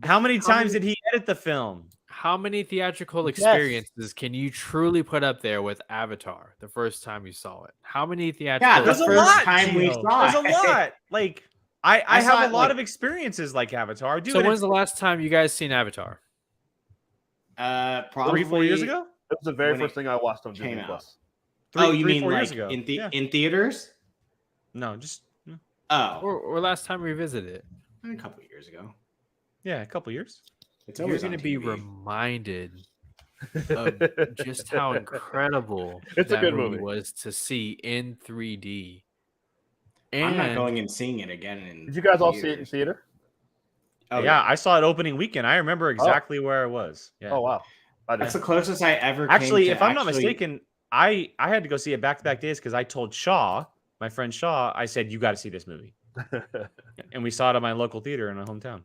How many times did he edit the film? How many theatrical experiences can you truly put up there with Avatar the first time you saw it? How many theatrical? Yeah, the first time we saw it. There's a lot. Like I have a lot of experiences like Avatar. So when's the last time you guys seen Avatar? Probably 3-4 years ago. It was the very first thing I watched on Disney Plus. You mean 4 like years ago. in theaters? No, just or last time we revisited it. A couple years ago. Yeah, a couple years. You're going to be reminded of just how incredible that movie was to see in 3D. And I'm not going and seeing it again. Did you guys all see it in theater? Oh yeah, I saw it opening weekend. I remember exactly where I was. Yeah. Oh wow, that's the closest I ever. Actually, if I'm not mistaken, I had to go see it back-to-back days because I told Shaw, my friend Shaw, I said you got to see this movie. And we saw it at my local theater in my hometown.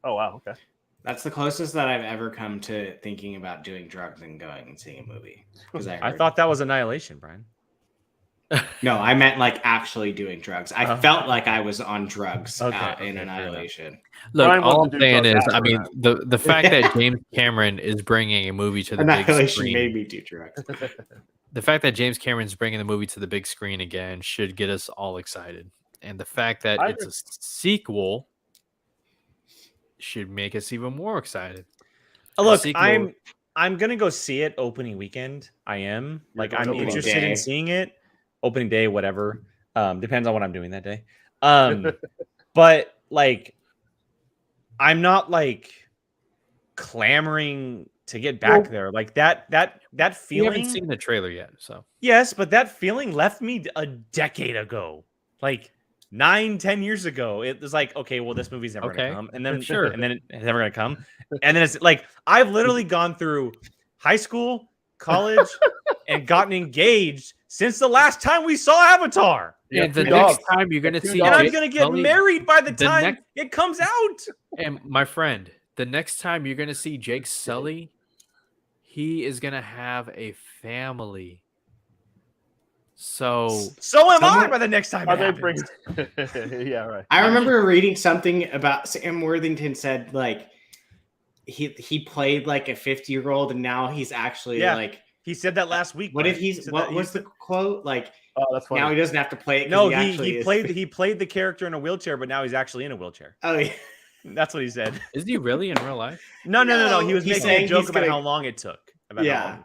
Oh wow, okay. That's the closest that I've ever come to thinking about doing drugs and going and seeing a movie. Because I thought that was Annihilation, Brian. No, I meant like actually doing drugs. I felt like I was on drugs in Annihilation. Look, Brian all wants I'm to do saying is, drugs I mean, after the fact that James Cameron is bringing a movie to the big Annihilation screen, made me do drugs. the fact that James Cameron's bringing the movie to the big screen again should get us all excited, and the fact that it's a sequel should make us even more excited. Look, I'm gonna go see it opening weekend. I am like I'm opening interested day. in seeing it. Opening day, whatever. Depends on what I'm doing that day. But like, I'm not like clamoring to get back there. Like that feeling. We haven't seen the trailer yet, so yes, but that feeling left me a decade ago. Like 9-10 years ago. It was like, okay, well, this movie's never gonna come, and then sure, and then it's never gonna come, and then it's like I've literally gone through high school, college, and gotten engaged since the last time we saw Avatar. And the next time you're gonna see, and I'm gonna get married by the time it comes out. And my friend, the next time you're gonna see Jake Sully, he is gonna have a family. So am I by the next time it happens. Yeah, right. I remember reading something about Sam Worthington said like he played like a 50-year-old and now he's actually like he said that last week. What if what was the quote? Like, oh, that's funny. Now he doesn't have to play it. No, he played the character in a wheelchair, but now he's actually in a wheelchair. Oh yeah. That's what he said. Is he really in real life? No. He was making a joke about how long it took. Yeah.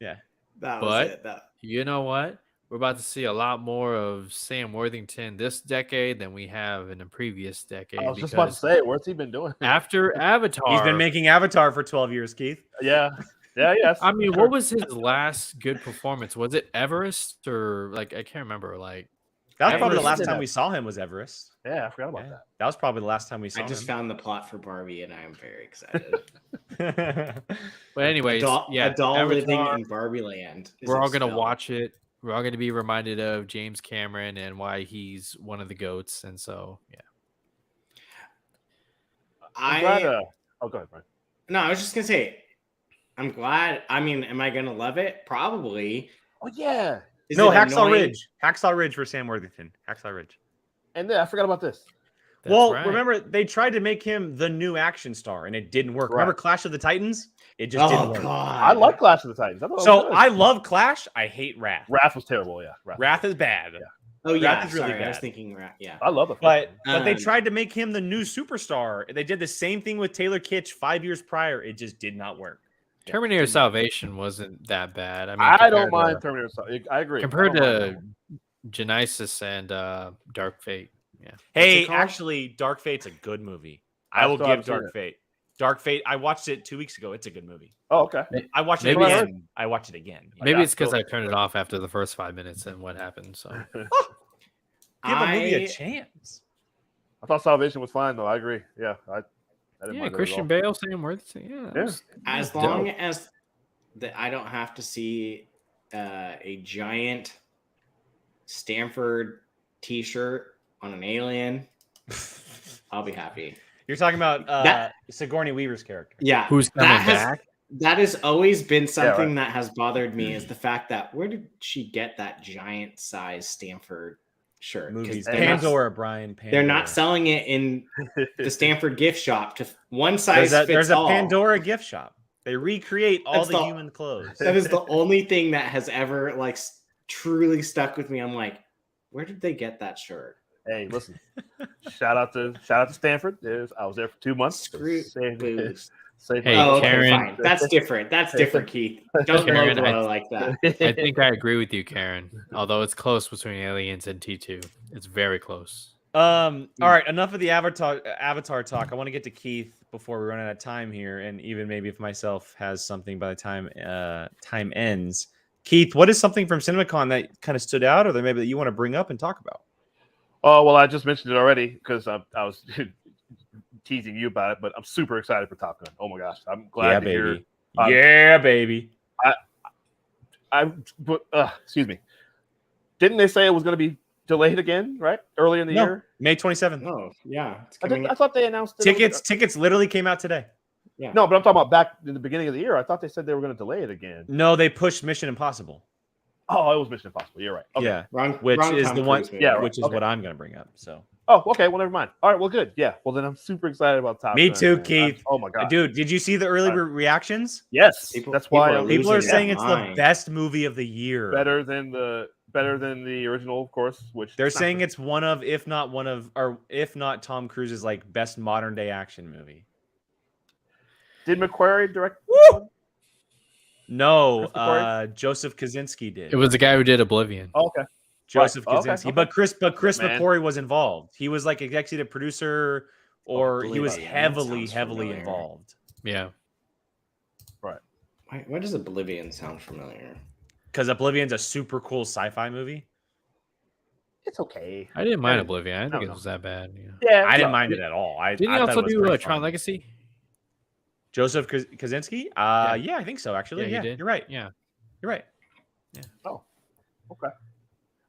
Yeah. That was it. You know what? We're about to see a lot more of Sam Worthington this decade than we have in the previous decade. I was just about to say, what's he been doing? After Avatar. He's been making Avatar for 12 years, Keith. Yeah. Yeah. I mean, what was his last good performance? Was it Everest or like I can't remember. Like that was probably the last time we saw him was Everest. Yeah, I forgot about that. That was probably the last time we saw him. I just found the plot for Barbie and I am very excited. But anyways, a doll Avatar, living in Barbie Land. We're all gonna watch it. We're all gonna be reminded of James Cameron and why he's one of the GOATs. And so yeah. Oh, go ahead, Brian. No, I was just gonna say I'm glad. I mean, am I gonna love it? Probably. Oh yeah. Hacksaw Ridge. Hacksaw Ridge for Sam Worthington. Hacksaw Ridge. And then I forgot about this. Remember they tried to make him the new action star, and it didn't work. Right. Remember Clash of the Titans? It just didn't work. I like Clash of the Titans. I love Clash. I hate Wrath. Wrath was terrible. Yeah, Wrath is bad. Yeah. Oh yeah, Wrath is really bad. I was thinking Wrath. Yeah, I love it. But they tried to make him the new superstar. They did the same thing with Taylor Kitsch 5 years prior. It just did not work. Terminator Salvation wasn't that bad. I mean, I don't mind Terminator Salvation. I agree. Compared to Genesis and Dark Fate. Yeah. Hey, actually, Dark Fate's a good movie. I will give Dark Fate. Dark Fate. I watched it 2 weeks ago. It's a good movie. Oh, okay. I watched it again. I watched it again. Maybe it's because I turned it off after the first 5 minutes and what happened. So give a movie a chance. I thought Salvation was fine though. I agree. Yeah. I didn't mind Christian Bale, Sam Worthington. Yeah. As long as I don't have to see a giant Stanford T-shirt on an alien, I'll be happy. You're talking about Sigourney Weaver's character. Yeah. Who's coming back? That has always been something that has bothered me is the fact that where did she get that giant size Stanford shirt? Movies. Pandora, Brian. Pandora. They're not selling it in the Stanford gift shop to one size fits there's all. A Pandora gift shop. They recreate all the human clothes. That is the only thing that has ever like truly stuck with me. I'm like, where did they get that shirt? Hey, listen! shout out to Stanford. I was there for 2 months. Screw booze. Hey, Karen, fine. That's different. That's different, Keith. Don't Karen, logo like that. I think I agree with you, Karen. Although it's close between Aliens and T2, it's very close. All right, enough of the Avatar talk. I want to get to Keith before we run out of time here, and even maybe if myself has something by the time time ends. Keith, what is something from CinemaCon that kind of stood out, or that maybe that you want to bring up and talk about? Oh, well, I just mentioned it already because I was teasing you about it, but I'm super excited for Top Gun. Oh my gosh, I'm glad to hear. Yeah, baby. Excuse me. Didn't they say it was going to be delayed again, right? Early in the year. May 27th. Oh, yeah. It's I thought they announced it Tickets literally came out today. Yeah. No, but I'm talking about back in the beginning of the year. I thought they said they were going to delay it again. No, they pushed Mission Impossible. Oh, it was Mission Impossible. You're right. Okay. Yeah, Wrong, which wrong is Tom the one. Cruise movie. Yeah, which is okay. what I'm going to bring up. So. Oh, okay. Well, never mind. All right. Well, good. Yeah. Well, then I'm super excited about Top Me Gun, too, man. Keith. Oh my god, dude! Did you see the early reactions? Yes, People- that's why people are People are losing saying their it's the mind. best movie of the year. better than the original, of course. Which They're saying it's one of, if not Tom Cruise's like best modern day action movie. Did McQuarrie direct? No, Chris McQuarrie? Joseph Kaczynski did. It was the guy who did Oblivion. Oh, okay. Joseph Right. Okay, Kaczynski, okay. but Chris Man. McQuarrie was involved. He was like executive producer, or he was Oblivion, that heavily sounds familiar. involved. Yeah. Why does Oblivion sound familiar? Because Oblivion's a super cool sci-fi movie. It's okay. I didn't mind Yeah. Oblivion. I didn't think No. it was that bad. Yeah. Yeah, I didn't no, mind it at all. Didn't I he thought also it was do pretty Tron fun. Legacy? Joseph Kaczynski? Yeah. Yeah, I think so. Actually, he yeah, did. you're right. Yeah. You're right. Okay.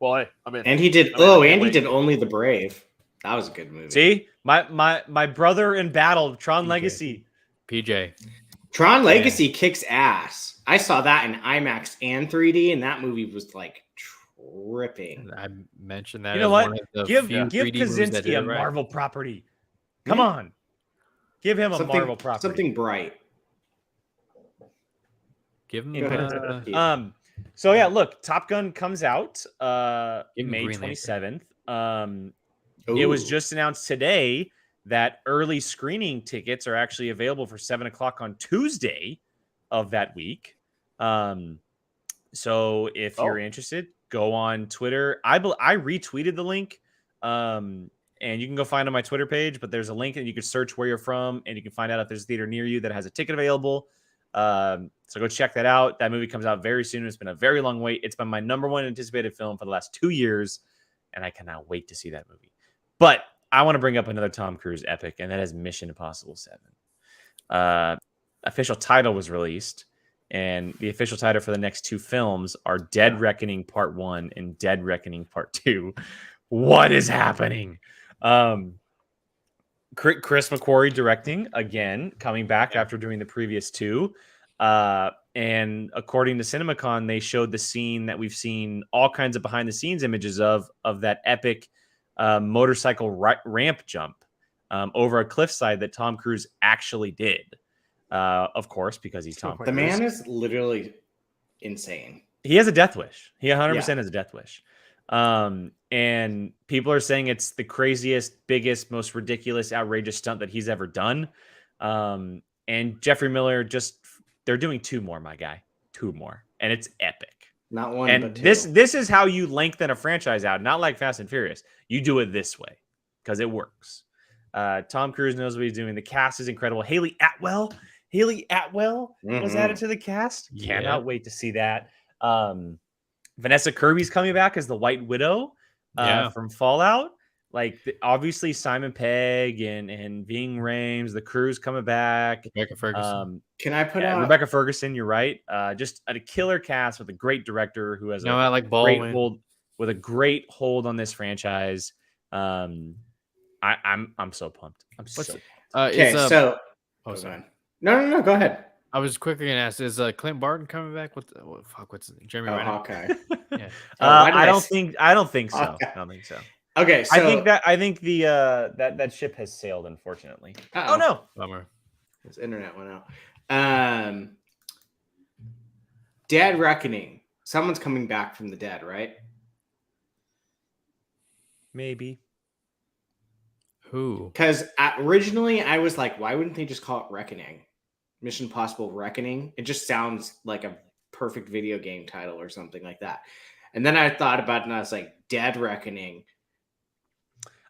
Well, hey, I mean, And he did. I mean, I can't and he wait. did Only the Brave. That was a good movie. See, my brother in battle, Tron PJ. Legacy. PJ. Tron Legacy kicks ass. I saw that in IMAX and 3D, and that movie was like tripping. I mentioned that. You know as what? one of the Give few 3D movies that Kaczynski did a it right. Marvel property. Come Yeah. on, give him a Marvel property. Something bright. Give him. Go ahead. So yeah, look, Top Gun comes out Give him May Green Lantern. 27th. It was Ooh. just announced today that early screening tickets are actually available for 7:00 on Tuesday of that week. So if you're interested, go on Twitter. I retweeted the link, and you can go find it on my Twitter page. But there's a link, and you can search where you're from, and you can find out if there's a theater near you that has a ticket available. So go check that out. That movie comes out very soon. It's been a very long wait. It's been my number one anticipated film for the last 2 years, and I cannot wait to see that movie. But I want to bring up another Tom Cruise epic, and that is Mission Impossible 7. Official title was released, and the official title for the next two films are Dead Reckoning Part 1 and Dead Reckoning Part 2. What is happening? Chris McQuarrie directing again, coming back after doing the previous two. And according to CinemaCon, they showed the scene that we've seen all kinds of behind the scenes images of that epic motorcycle ramp jump over a cliffside that Tom Cruise actually did. Of course, because he's Tom Cruise. The man is literally insane. He has a death wish. He 100% has a death wish. And people are saying it's the craziest, biggest, most ridiculous, outrageous stunt that he's ever done. And Jeffrey Miller they're doing 2 more, my guy. 2 more. And it's epic. Not one, And but 2. this is how you lengthen a franchise out, not like Fast and Furious. You do it this way because it works. Tom Cruise knows what he's doing. The cast is incredible. Haley Atwell was added to the cast. Cannot wait to see that. Vanessa Kirby's coming back as the White Widow from Fallout. Like obviously Simon Pegg and Ving Rhames, the crew's coming back. Rebecca Ferguson. Can I put out Rebecca Ferguson? You're right. Just a killer cast with a great director who has I like great Baldwin. hold with a great hold on this franchise. I'm so pumped. I'm so pumped. Okay, sorry. No, go ahead. I was quickly gonna ask: is Clint Barton coming back? What's his name? Jeremy Renner. Hawkeye. Yeah. I don't think so. Okay. I don't think so. Okay, so I think the that ship has sailed, unfortunately. Uh-oh. Oh no. Bummer. His internet went out. Dead Reckoning. Someone's coming back from the dead, right? Maybe. Who? Because originally I was like, why wouldn't they just call it Reckoning? Mission Impossible Reckoning. It just sounds like a perfect video game title or something like that. And then I thought about it and I was like, Dead Reckoning.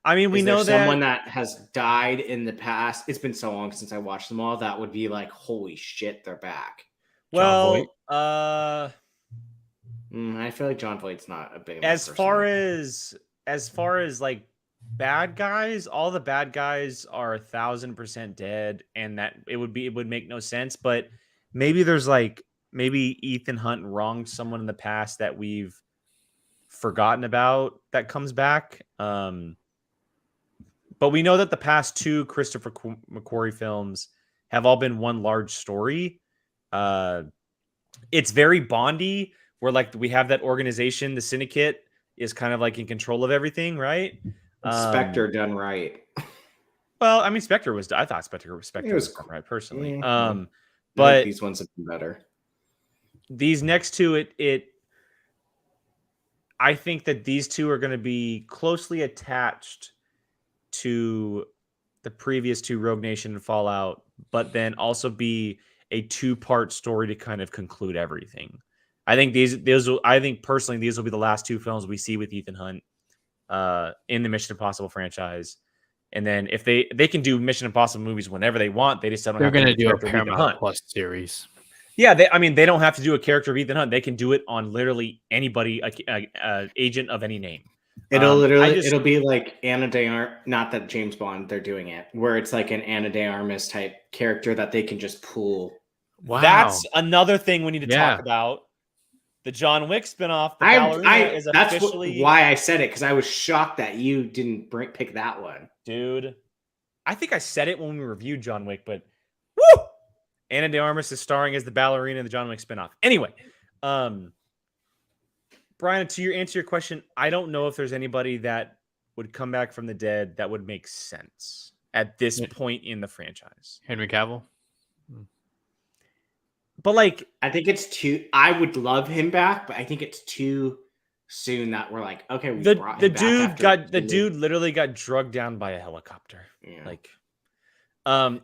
I mean, we know that someone that has died in the past. It's been so long since I watched them all. That would be like, holy shit, they're back. Well, I feel like John Voight's not a big. as far as like bad guys, all the bad guys are 1,000% dead, and that it would make no sense. But maybe there's maybe Ethan Hunt wronged someone in the past that we've forgotten about that comes back. But we know that the past 2 Christopher McQuarrie films have all been one large story. It's very Bondy, where like we have that organization, the Syndicate is kind of like in control of everything, right? Spectre done right. Well, I mean, Spectre was. I thought Spectre was done right personally. But these ones have been better. These next 2, I think that these 2 are going to be closely attached to the previous 2, Rogue Nation and Fallout, but then also be a 2-part story to kind of conclude everything. I think I think personally, these will be the last 2 films we see with Ethan Hunt in the Mission Impossible franchise. And then if they can do Mission Impossible movies whenever they want, they just don't. They're going to do a Paramount Plus series. Yeah, they don't have to do a character of Ethan Hunt. They can do it on literally anybody, agent of any name. It'll be like Ana de Armas. Not that James Bond they're doing it, where it's like an Ana de Armas type character that they can just pull. Wow, that's another thing we need to talk about. The John Wick spinoff. That's why I said it, because I was shocked that you didn't pick that one, dude. I think I said it when we reviewed John Wick, but woo! Ana de Armas is starring as the ballerina in the John Wick spinoff. Anyway, Brian, to answer your question, I don't know if there's anybody that would come back from the dead that would make sense at this point in the franchise. Henry Cavill. But like, I think it's too. I would love him back, but I think it's too soon that we're like, okay, the dude literally got drugged down by a helicopter. Yeah. Like, and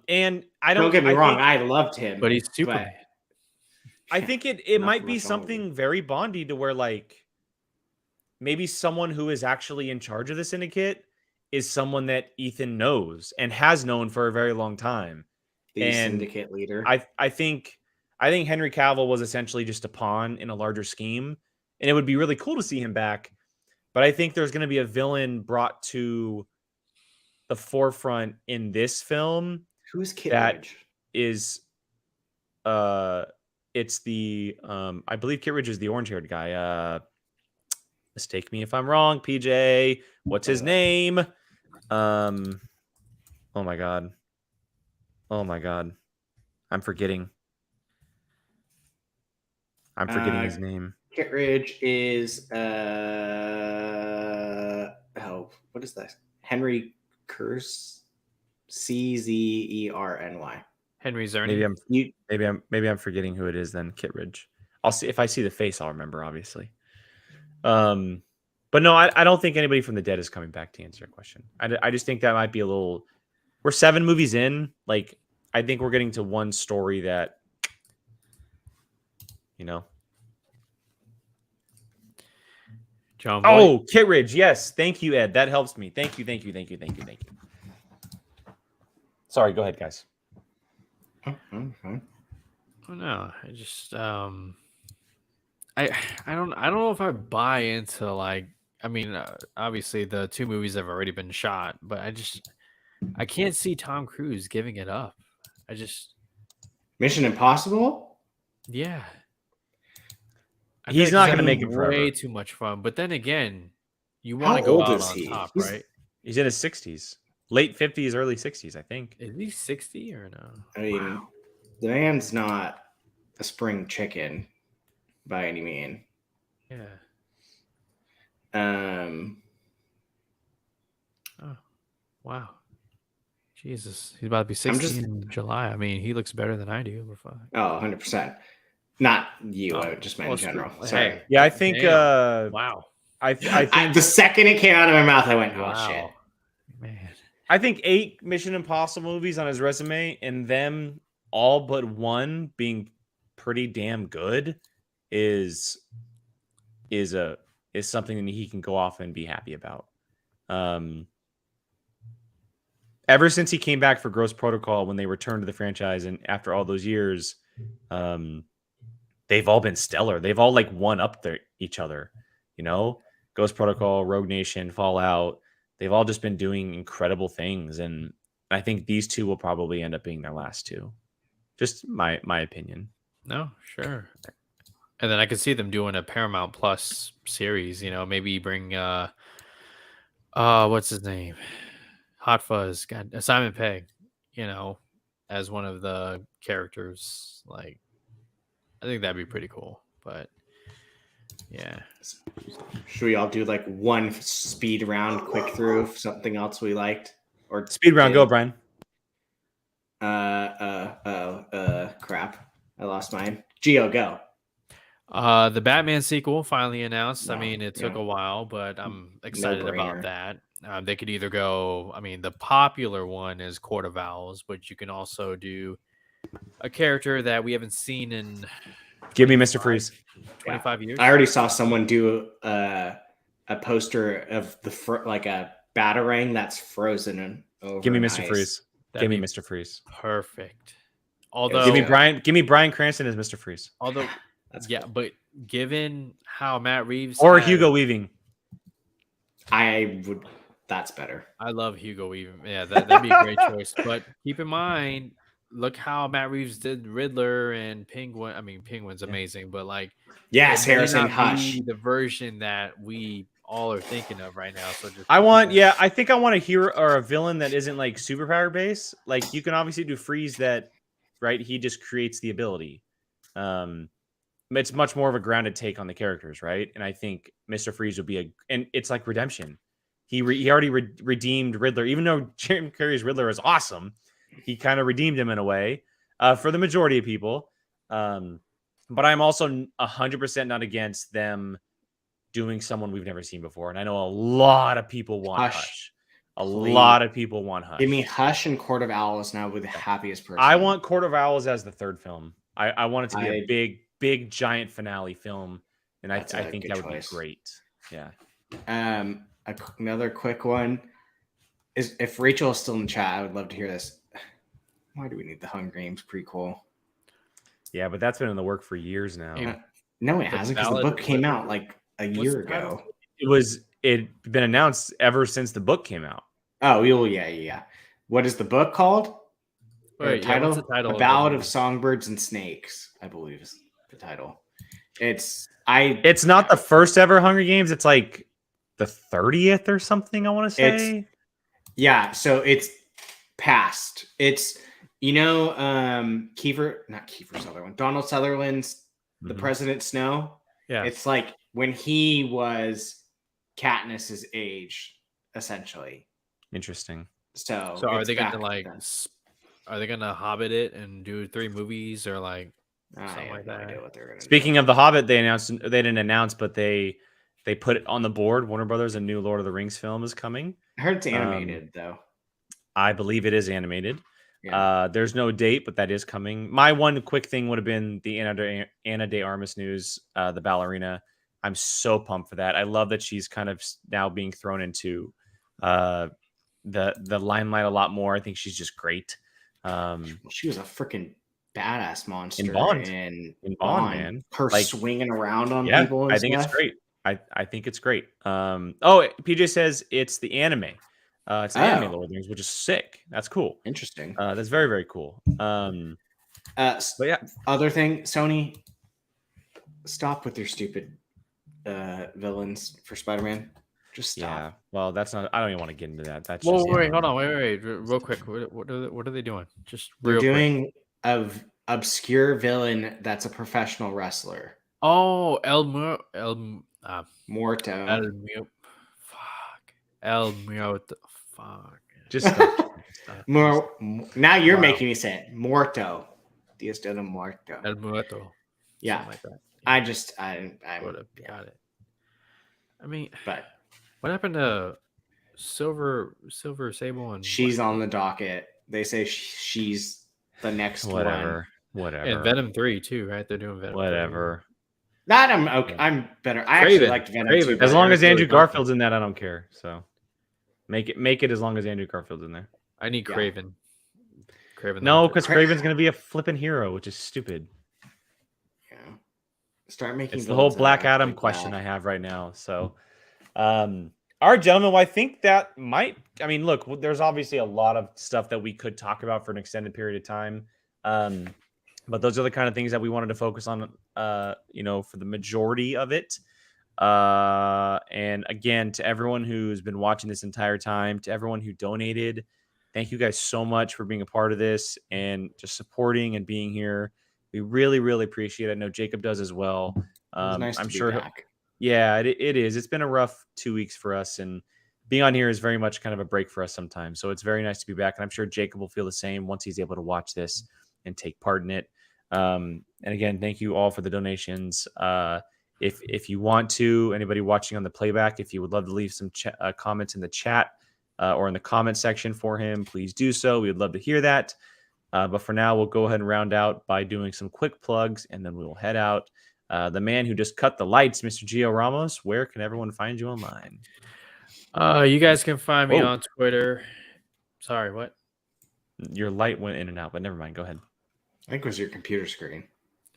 don't get me wrong, I loved him, but he's super. I think it might be something very Bondy to where like maybe someone who is actually in charge of the Syndicate is someone that Ethan knows and has known for a very long time. The Syndicate leader. I think Henry Cavill was essentially just a pawn in a larger scheme, and it would be really cool to see him back. But I think there's going to be a villain brought to the forefront in this film. Who's Kit that Ridge? Is it's the I believe Kit Ridge is the orange-haired guy. Mistake me if I'm wrong. PJ, what's his name? Oh my god, I'm forgetting his name. Kit Ridge is what is that? Henry Curse, Czerny. Henry Czerny. Maybe I'm forgetting who it is then. Kit Ridge. I'll see if I see the face. I'll remember, obviously. But no, I don't think anybody from the dead is coming back, to answer your question. I just think that might be a little. We're 7 movies in. Like, I think we're getting to one story that, John. Oh, Kit Ridge. Yes. Thank you, Ed. That helps me. Thank you. Sorry. Go ahead, guys. Mm-hmm. Oh, no, I just I don't know if I buy into like. I mean, obviously the 2 movies have already been shot, but I can't see Tom Cruise giving it up. Mission Impossible? Yeah. He's not going to make it forever. Way too much fun. But then again, you want to go out on top, right? He's in his 60s. Late 50s, early 60s, I think. Is he 60 or no? I mean, the man's not a spring chicken by any mean. Yeah. Oh, wow. Jesus. He's about to be 60 in July. I mean, he looks better than I do. We're fine. Oh, 100%. Not you. I just meant in general. Sorry. Hey, yeah, I think. Wow. I think the second it came out of my mouth, I went, "Oh shit, man!" I think 8 Mission Impossible movies on his resume, and them all but one being pretty damn good, is something that he can go off and be happy about. Ever since he came back for Ghost Protocol, when they returned to the franchise, and after all those years, they've all been stellar. They've all like one up each other, Ghost Protocol, Rogue Nation, Fallout. They've all just been doing incredible things. And I think these 2 will probably end up being their last 2. Just my opinion. No, sure. And then I could see them doing a Paramount Plus series. You know, maybe bring what's his name, Hot Fuzz, God, Simon Pegg. You know, as one of the characters. Like, I think that'd be pretty cool. But yeah, Should we all do like one speed round, quick through of something else we liked? Or Speed round, go, Brian. Crap. I lost mine. Geo, go. the Batman sequel finally announced. I Wow, mean, it took yeah. a while, but I'm excited No-brainer. about that. They could either go. I mean, the popular one is Court of Owls, but you can also do a character that we haven't seen in Give me Mr. Freeze. 25 years. I already saw someone do a poster of like a batarang that's frozen over. Give me in Mr. ice. Freeze. That'd Give me be Mr. Freeze. Perfect. Although Give me Bryan Cranston as Mr. Freeze. Although, That's yeah, cool. but given how Matt Reeves Or has- Hugo Weaving. I would. That's better. I love Hugo Weaving. Yeah, that'd be a great choice. But keep in mind, look how Matt Reeves did Riddler and Penguin. I mean, Penguin's amazing, but like, Yes, it may Harrison. not Hush. be the version that we all are thinking of right now. So just I think I want a hero or a villain that isn't like superpower based. Like you can obviously do Freeze that, right? He just creates the ability. It's much more of a grounded take on the characters, right? And I think Mr. Freeze would be and it's like redemption. He already redeemed Riddler, even though Jim Carrey's Riddler is awesome. He kind of redeemed him in a way for the majority of people. But I'm also 100% not against them doing someone we've never seen before. And I know a lot of people want Hush. A lot of people want Hush. Give me Hush and Court of Owls now with the happiest person. I want Court of Owls as the third film. I want it to be a big, giant finale film. And I think that would be great. Yeah. Another quick one is if Rachel is still in chat, I would love to hear this. Why do we need the Hunger Games prequel? Yeah, but that's been in the work for years now. No, it hasn't, because the book came out like a year ago. It'd been announced ever since the book came out. Oh, yeah. What is the book called? Wait, title? what's the title? A Ballad of Songbirds and Snakes, I believe is the title. It's not the first ever Hunger Games. It's like the 30th or something, I want to say. So it's past. It's not Kiefer Sutherland, Donald Sutherland's The President Snow. Yeah. It's like when he was Katniss's age, essentially. Interesting. So are they gonna Hobbit it and do 3 movies or like something like that? No idea what they're gonna Speaking of the Hobbit, they didn't announce, but they put it on the board. Warner Brothers, a new Lord of the Rings film is coming. I heard it's animated though. I believe it is animated. Yeah. There's no date, but that is coming. My one quick thing would have been the Ana de Armas news, the ballerina. I'm so pumped for that. I love that she's kind of now being thrown into the limelight a lot more. I think she's just great. She was a freaking badass monster in Bond, man. Her swinging around on people. And I think it's great. I think it's great. PJ says it's the anime. It's the anime Lord of the Rings, which is sick. That's cool. Interesting. That's very, very cool. But yeah. Other thing, Sony, stop with your stupid villains for Spider-Man. Just stop. Yeah. Well, that's not. I don't even want to get into that. That's Well, just, wait, hold on, wait, real quick. What are they doing? Just They're real doing of obscure villain that's a professional wrestler. Oh, Morto. El Muerto. Fuck. just Now you're making me say it. Morto. Dios de Muerto. El Muerto. Yeah. Like that. I would have got it. I mean, but what happened to Silver Sable? And she's on the docket. They say she's the next whatever. And Venom 3 too, right? They're doing Venom. Whatever. 3. That I'm okay. I'm better. I actually liked Venom 2. As long as Andrew Garfield's in that, I don't care. So make it as long as Andrew Garfield's in there. I need Craven. No, because Craven's gonna be a flipping hero, which is stupid. Yeah. Start making. It's the whole Black Adam question I have right now. So, all right, gentlemen. Well, I think that might. I mean, look, there's obviously a lot of stuff that we could talk about for an extended period of time. But those are the kind of things that we wanted to focus on, for the majority of it. And again, to everyone who's been watching this entire time, to everyone who donated, thank you guys so much for being a part of this and just supporting and being here. We really, really appreciate it. I know Jacob does as well. Nice I'm to sure. be back. Yeah, it is. It's been a rough 2 weeks for us, and being on here is very much kind of a break for us sometimes. So it's very nice to be back, and I'm sure Jacob will feel the same once he's able to watch this and take part in it. And again, thank you all for the donations. If you want to, anybody watching on the playback, if you would love to leave some comments in the chat or in the comment section for him, please do so. We would love to hear that. But for now, we'll go ahead and round out by doing some quick plugs, and then we will head out. The man who just cut the lights, Mr. Gio Ramos, where can everyone find you online? You guys can find me on Twitter. Sorry, what? Your light went in and out, but never mind. Go ahead. I think it was your computer screen.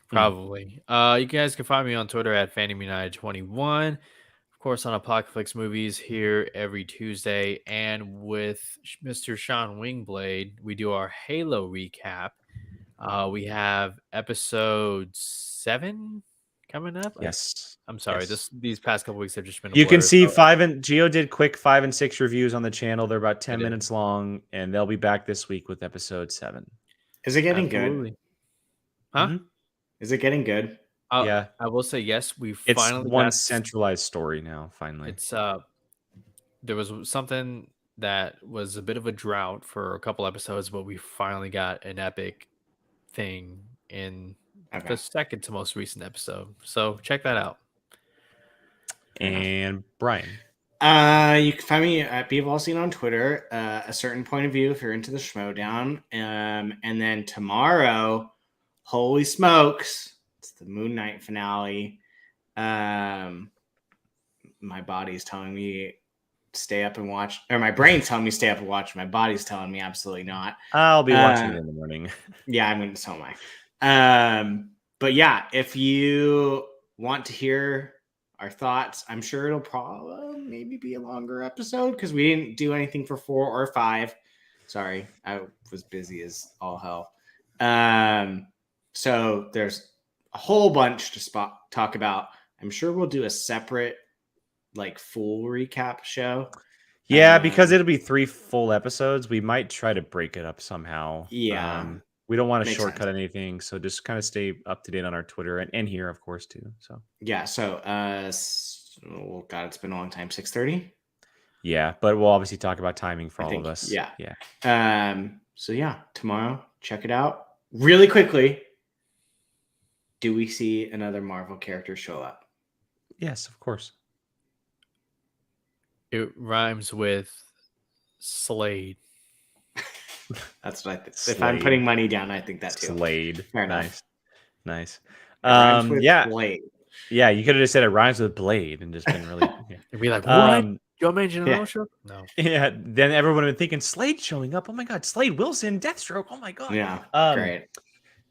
Probably. You guys can find me on Twitter at FannyMunited21. Of course, on Apocaflix Movies here every Tuesday. And with Mr. Sean Wingblade, we do our Halo recap. We have episode 7 coming up. Yes. I'm sorry. Yes. These past couple weeks have just been. You can see Gio did quick 5 and 6 reviews on the channel. They're about 10 minutes long, and they'll be back this week with episode 7. Is it getting good? Huh? Mm-hmm. Is it getting good? Yeah, I will say yes. It's finally one centralized story now. Finally, it's there was something that was a bit of a drought for a couple episodes, but we finally got an epic thing in the second to most recent episode. So check that out. And Brian, you can find me at BVallSeen on Twitter. A certain point of view if you're into the Schmodown. And then tomorrow, holy smokes, it's the Moon Knight finale. My body's telling me stay up and watch, or my brain's telling me stay up and watch. My body's telling me absolutely not. I'll be watching it in the morning. Yeah, I'm going to tell my. But yeah, if you want to hear our thoughts, I'm sure it'll probably maybe be a longer episode because we didn't do anything for 4 or 5. Sorry, I was busy as all hell. So there's a whole bunch to talk about. I'm sure we'll do a separate, full recap show. Yeah, because it'll be 3 full episodes. We might try to break it up somehow. Yeah. We don't want to shortcut anything, so just kind of stay up to date on our Twitter and here, of course, too. So yeah, so God, it's been a long time. 6:30. Yeah, but we'll obviously talk about timing for all of us. Yeah. So yeah, tomorrow, check it out. Really quickly, do we see another Marvel character show up? Yes, of course. It rhymes with Slade. That's what I think. If I'm putting money down, I think that too. Slade. Fair nice. Nice. Yeah. Blade. Yeah, you could have just said it rhymes with Blade and just been really. It'd be like, what? Joe Manganiello show? No. Yeah. Then everyone would have been thinking Slade showing up. Oh my God, Slade Wilson, Deathstroke. Oh my God. Yeah. Great.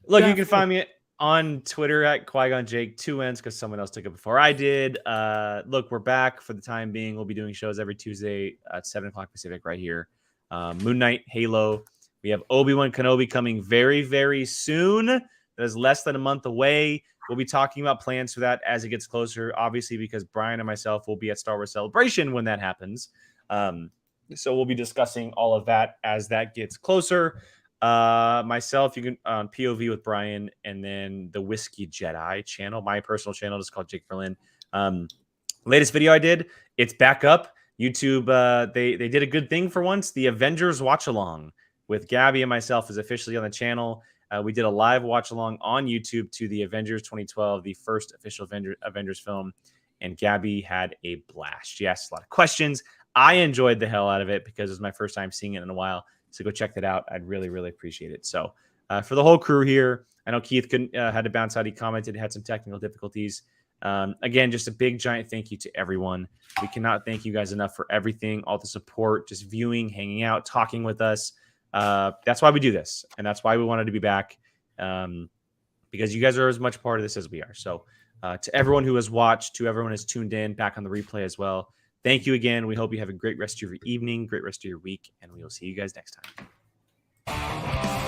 Look, you can find me on Twitter at Qui-Gon Jake, 2 N's because someone else took it before I did. Look, we're back for the time being. We'll be doing shows every Tuesday at 7 o'clock Pacific right here. Moon Knight, Halo. We have Obi-Wan Kenobi coming very, very soon. That is less than a month away. We'll be talking about plans for that as it gets closer, obviously, because Brian and myself will be at Star Wars Celebration when that happens. So we'll be discussing all of that as that gets closer. Myself, you can on POV with Brian, and then the Whiskey Jedi channel, my personal channel is called Jake Berlin. Latest video I did, it's back up. YouTube, they did a good thing for once. The Avengers watch along with Gabby and myself is officially on the channel. We did a live watch along on YouTube to the Avengers 2012, the first official Avengers film, and Gabby had a blast. She asked a lot of questions. I enjoyed the hell out of it because it was my first time seeing it in a while. So go check that out. I'd really, really appreciate it. So for the whole crew here, I know Keith had to bounce out. He commented, had some technical difficulties. Again, just a big, giant thank you to everyone. We cannot thank you guys enough for everything, all the support, just viewing, hanging out, talking with us. That's why we do this. And that's why we wanted to be back because you guys are as much part of this as we are. So to everyone who has watched, to everyone who has tuned in back on the replay as well, thank you again. We hope you have a great rest of your evening, great rest of your week, and we will see you guys next time.